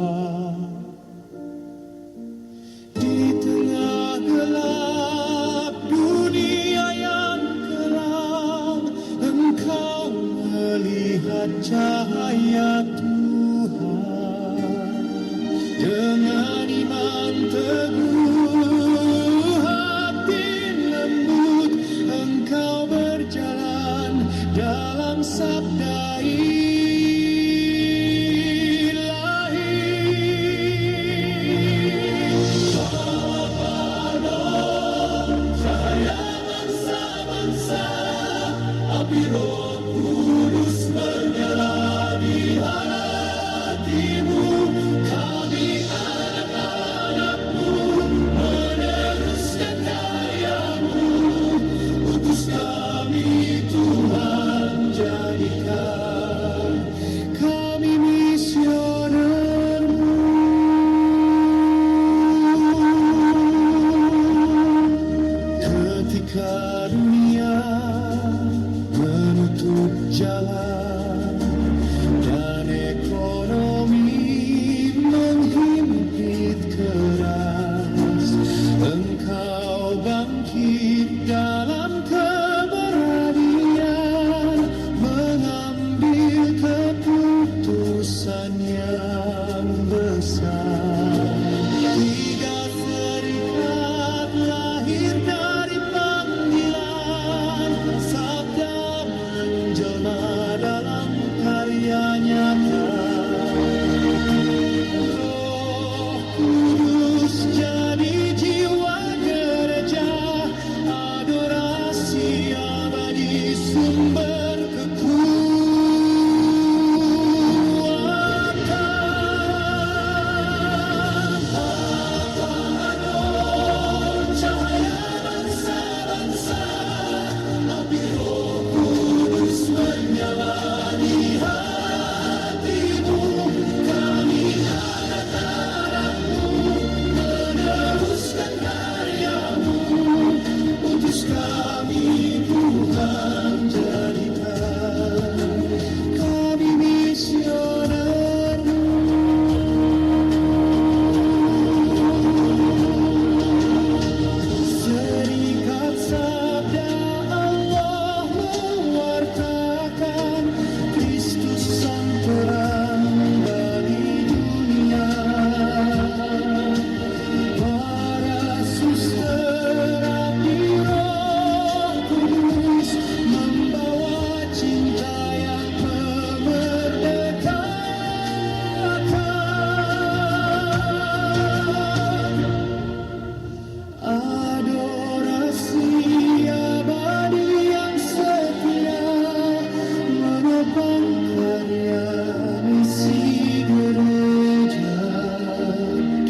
Di tengah gelap dunia yang kelam, engkau melihat cahaya Tuhan. Dengan iman teguh, hati lembut, engkau berjalan dalam sabda kami misionermu. Ketika dunia menutup jalan dan ekonomi menghimpit keras, engkau bangkit dalam keberanian, mengambil keputusan yang besar. Tiga serikat lahir dari panggilan, sabda menjelma dalam karya nyata. Roh Kudus jadi jiwa gereja, adorasi abadi sumber kami Tuhan jadikan, kami misionermu. Serikat sabda Allah mewartakan Kristus sang terang bagi dunia. Para suster abdi Roh Kudus membawa cinta yang memerdekakan. Adorasi abadi yang setia menopang karya misi gereja.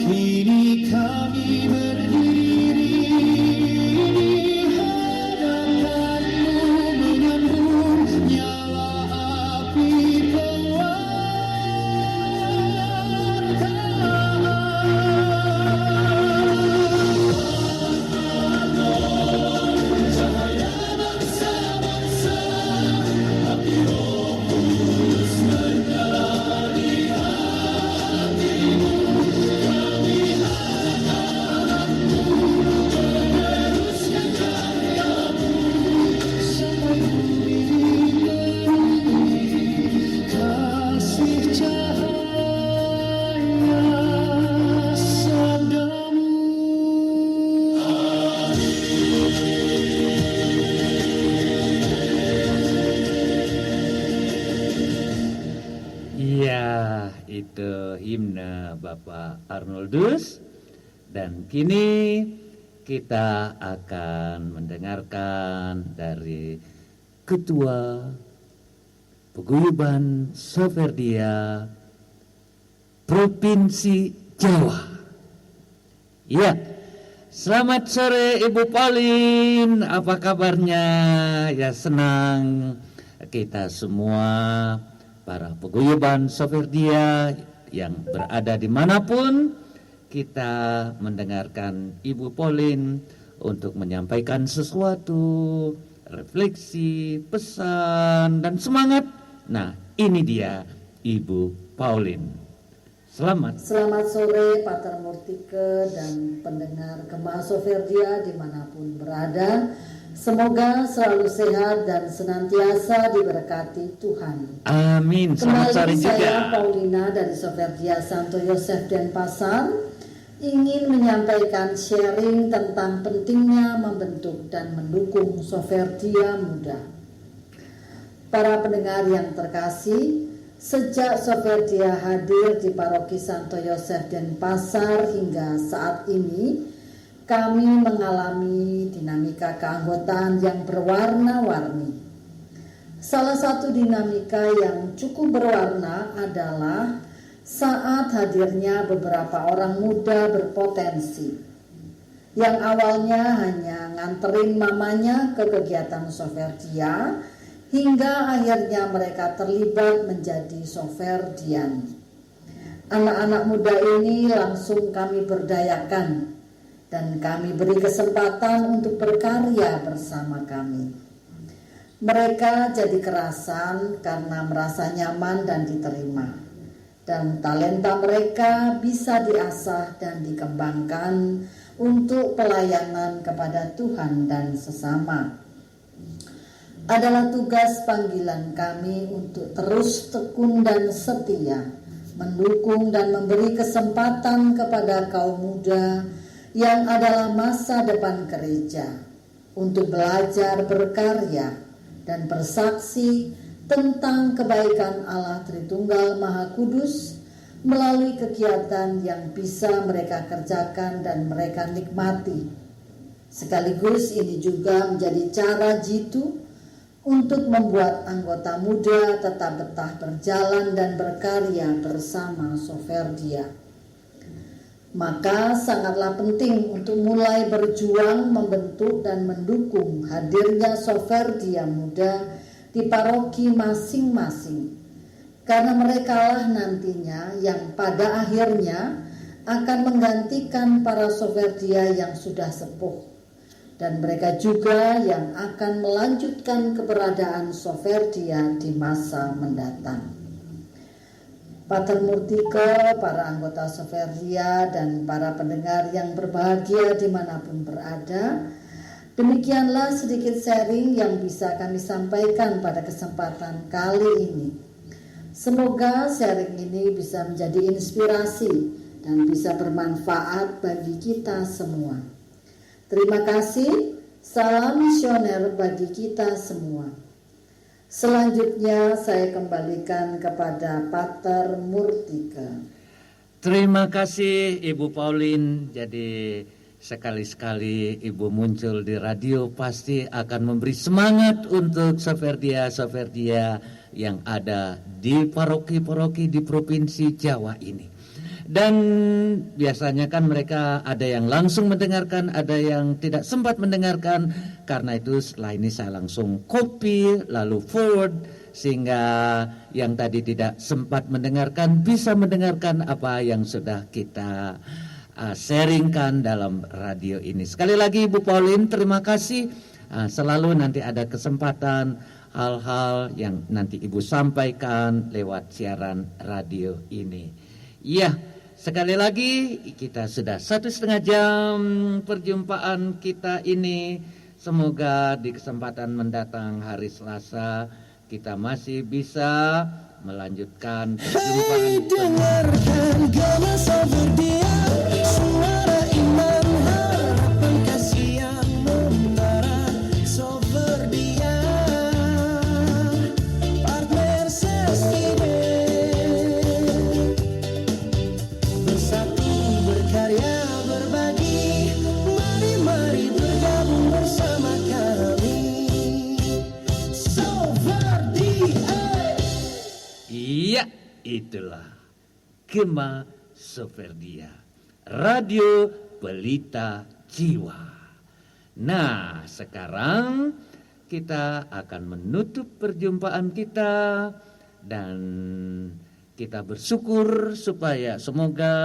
Kini kami berdiri di hadapanmu, menyambung nyala api pewartaan. Ya, itu himne Bapak Arnoldus. Dan kini kita akan mendengarkan dari Ketua Paguyuban Soferdia Provinsi Jawa. Ya, selamat sore Ibu Pauline, apa kabarnya? Ya, senang kita semua para paguyuban Soferdia yang berada dimanapun kita mendengarkan Ibu Pauline untuk menyampaikan sesuatu, refleksi, pesan, dan semangat. Nah, ini dia Ibu Pauline. Selamat sore Pater Murtike dan pendengar Gema Soferdia dimanapun berada. Semoga selalu sehat dan senantiasa diberkati Tuhan. Amin. Selamat sore juga. Saya Paulina dari Soferdia Santo Yosef Denpasar ingin menyampaikan sharing tentang pentingnya membentuk dan mendukung Soferdia muda. Para pendengar yang terkasih, sejak Soferdia hadir di Paroki Santo Yosef Denpasar hingga saat ini, kami mengalami dinamika keanggotaan yang berwarna-warni. Salah satu dinamika yang cukup berwarna adalah saat hadirnya beberapa orang muda berpotensi yang awalnya hanya nganterin mamanya ke kegiatan Soferdia hingga akhirnya mereka terlibat menjadi Soferdian. Anak-anak muda ini langsung kami berdayakan dan kami beri kesempatan untuk berkarya bersama kami. Mereka jadi kerasan karena merasa nyaman dan diterima. Dan talenta mereka bisa diasah dan dikembangkan untuk pelayanan kepada Tuhan dan sesama. Adalah tugas panggilan kami untuk terus tekun dan setia, mendukung dan memberi kesempatan kepada kaum muda yang adalah masa depan gereja untuk belajar berkarya dan bersaksi tentang kebaikan Allah Tritunggal Maha Kudus melalui kegiatan yang bisa mereka kerjakan dan mereka nikmati. Sekaligus ini juga menjadi cara jitu untuk membuat anggota muda tetap betah berjalan dan berkarya bersama Soferdia. Maka sangatlah penting untuk mulai berjuang membentuk dan mendukung hadirnya Soferdia muda di paroki masing-masing. Karena merekalah nantinya yang pada akhirnya akan menggantikan para Soferdia yang sudah sepuh. Dan mereka juga yang akan melanjutkan keberadaan Soferdia di masa mendatang. Pater Murtike, para anggota Soferdia dan para pendengar yang berbahagia dimanapun berada, demikianlah sedikit sharing yang bisa kami sampaikan pada kesempatan kali ini. Semoga sharing ini bisa menjadi inspirasi dan bisa bermanfaat bagi kita semua. Terima kasih, salam misioner bagi kita semua. Selanjutnya saya kembalikan kepada Pater Murtike. Terima kasih Ibu Pauline. Jadi sekali-sekali Ibu muncul di radio pasti akan memberi semangat untuk Soferdia yang ada di paroki-paroki di Provinsi Jawa ini. Dan biasanya kan mereka ada yang langsung mendengarkan, ada yang tidak sempat mendengarkan. Karena itu setelah ini saya langsung copy lalu forward sehingga yang tadi tidak sempat mendengarkan bisa mendengarkan apa yang sudah kita sharingkan dalam radio ini. Sekali lagi Ibu Pauline terima kasih. Selalu nanti ada kesempatan hal-hal yang nanti Ibu sampaikan lewat siaran radio ini. Iya. Sekali lagi kita sudah 1,5 jam perjumpaan kita ini. Semoga di kesempatan mendatang hari Selasa kita masih bisa melanjutkan perjumpaan. Hey, dengarkan Gema Soferdia, suara iman harapan kasih yang membara. Soferdia, partner sestine. itulah Gema Soferdia, Radio Pelita Jiwa. Nah, sekarang kita akan menutup perjumpaan kita dan kita bersyukur supaya semoga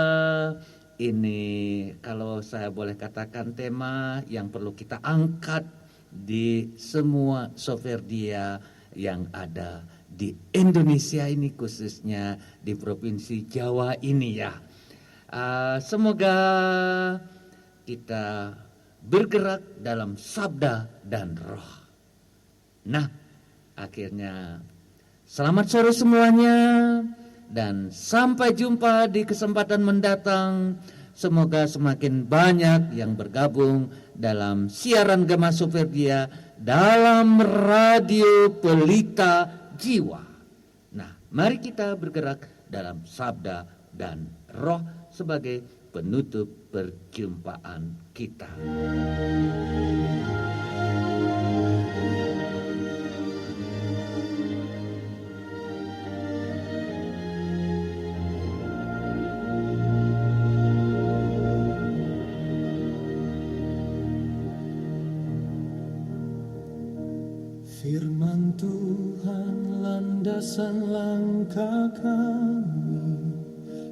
ini, kalau saya boleh katakan, tema yang perlu kita angkat di semua Soferdia yang ada di Indonesia ini, khususnya di Provinsi Jawa ini ya. Semoga kita bergerak dalam sabda dan roh. Nah, akhirnya selamat sore semuanya dan sampai jumpa di kesempatan mendatang. Semoga semakin banyak yang bergabung dalam siaran Gema Soferdia dalam Radio Pelita Jiwa. Nah, mari kita bergerak dalam sabda dan roh sebagai penutup perjumpaan kita. Firman Tuhan landasan langkah kami,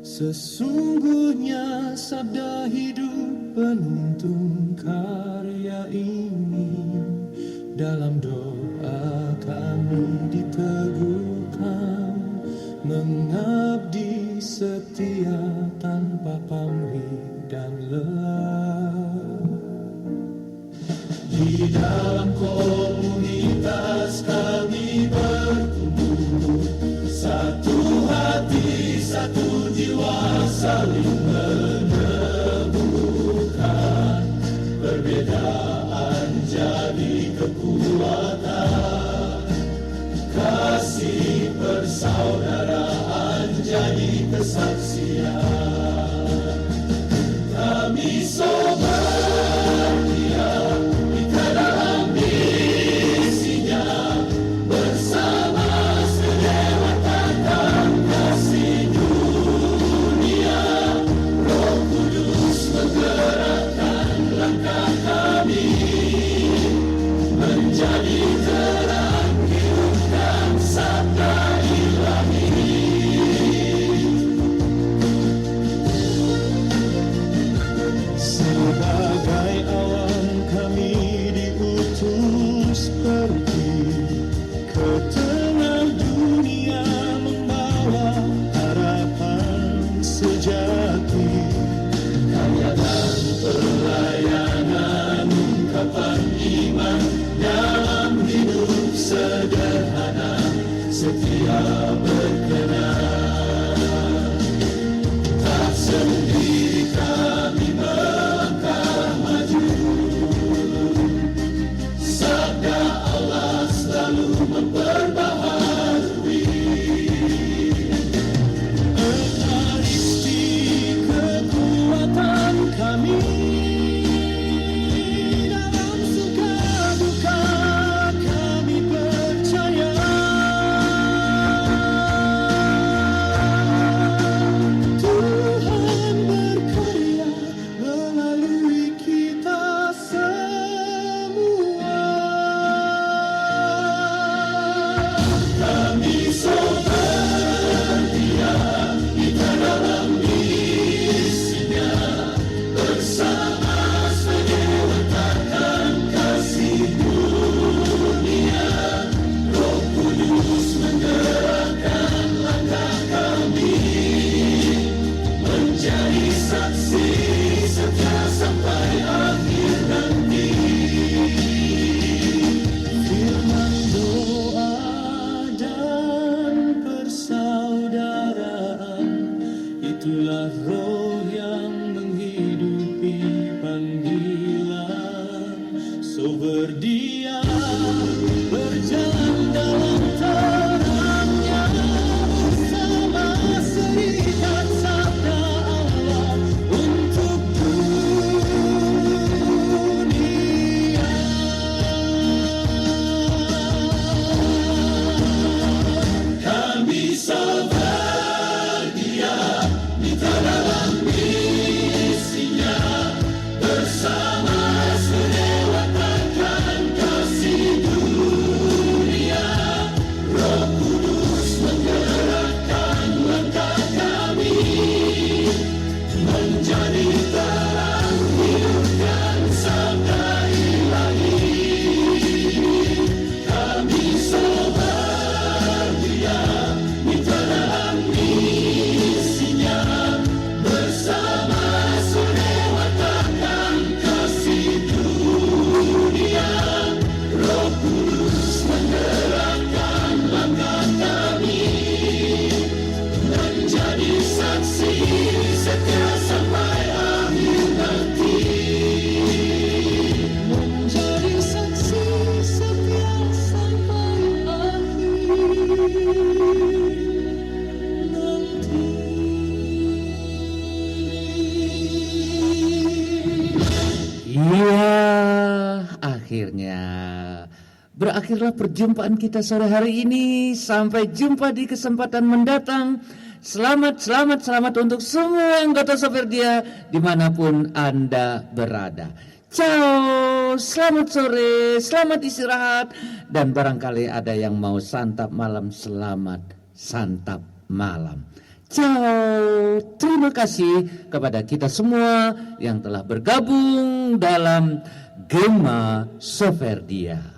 sesungguhnya sabda hidup penuntun karya ini. Dalam doa kami diteguhkan, mengabdi setia tanpa pamrih dan lelah. Di dalam komunitas kami bertumbuh, satu hati, satu jiwa, saling menemukan. Perbedaan jadi kekuatan, kasih persaudaraan jadi kesaksian. Kami sobat dia di dalam misinya, bersama selewatan dan kasih dunia. Roh Kudus menggerakkan langkah kami, menjadi terang hidup dan sabda ilahi. Sebagai awan kami diutus pergi ke tengah dunia, membawa harapan sejati. Karya dan pelayanan, ungkapan iman dalam hidup sederhana, setia berkenan. Tak sendiri kami melangkah maju, sabda Allah selalu memperbaharui. Ekaristi kekuatan kami, dalam suka duka kami percaya. berakhirlah perjumpaan kita sore hari ini. Sampai jumpa di kesempatan mendatang. Selamat untuk semua anggota Soferdia dimanapun Anda berada. Ciao, selamat sore, selamat istirahat. Dan barangkali ada yang mau santap malam, selamat santap malam. Ciao, terima kasih kepada kita semua yang telah bergabung dalam Gema Soferdia.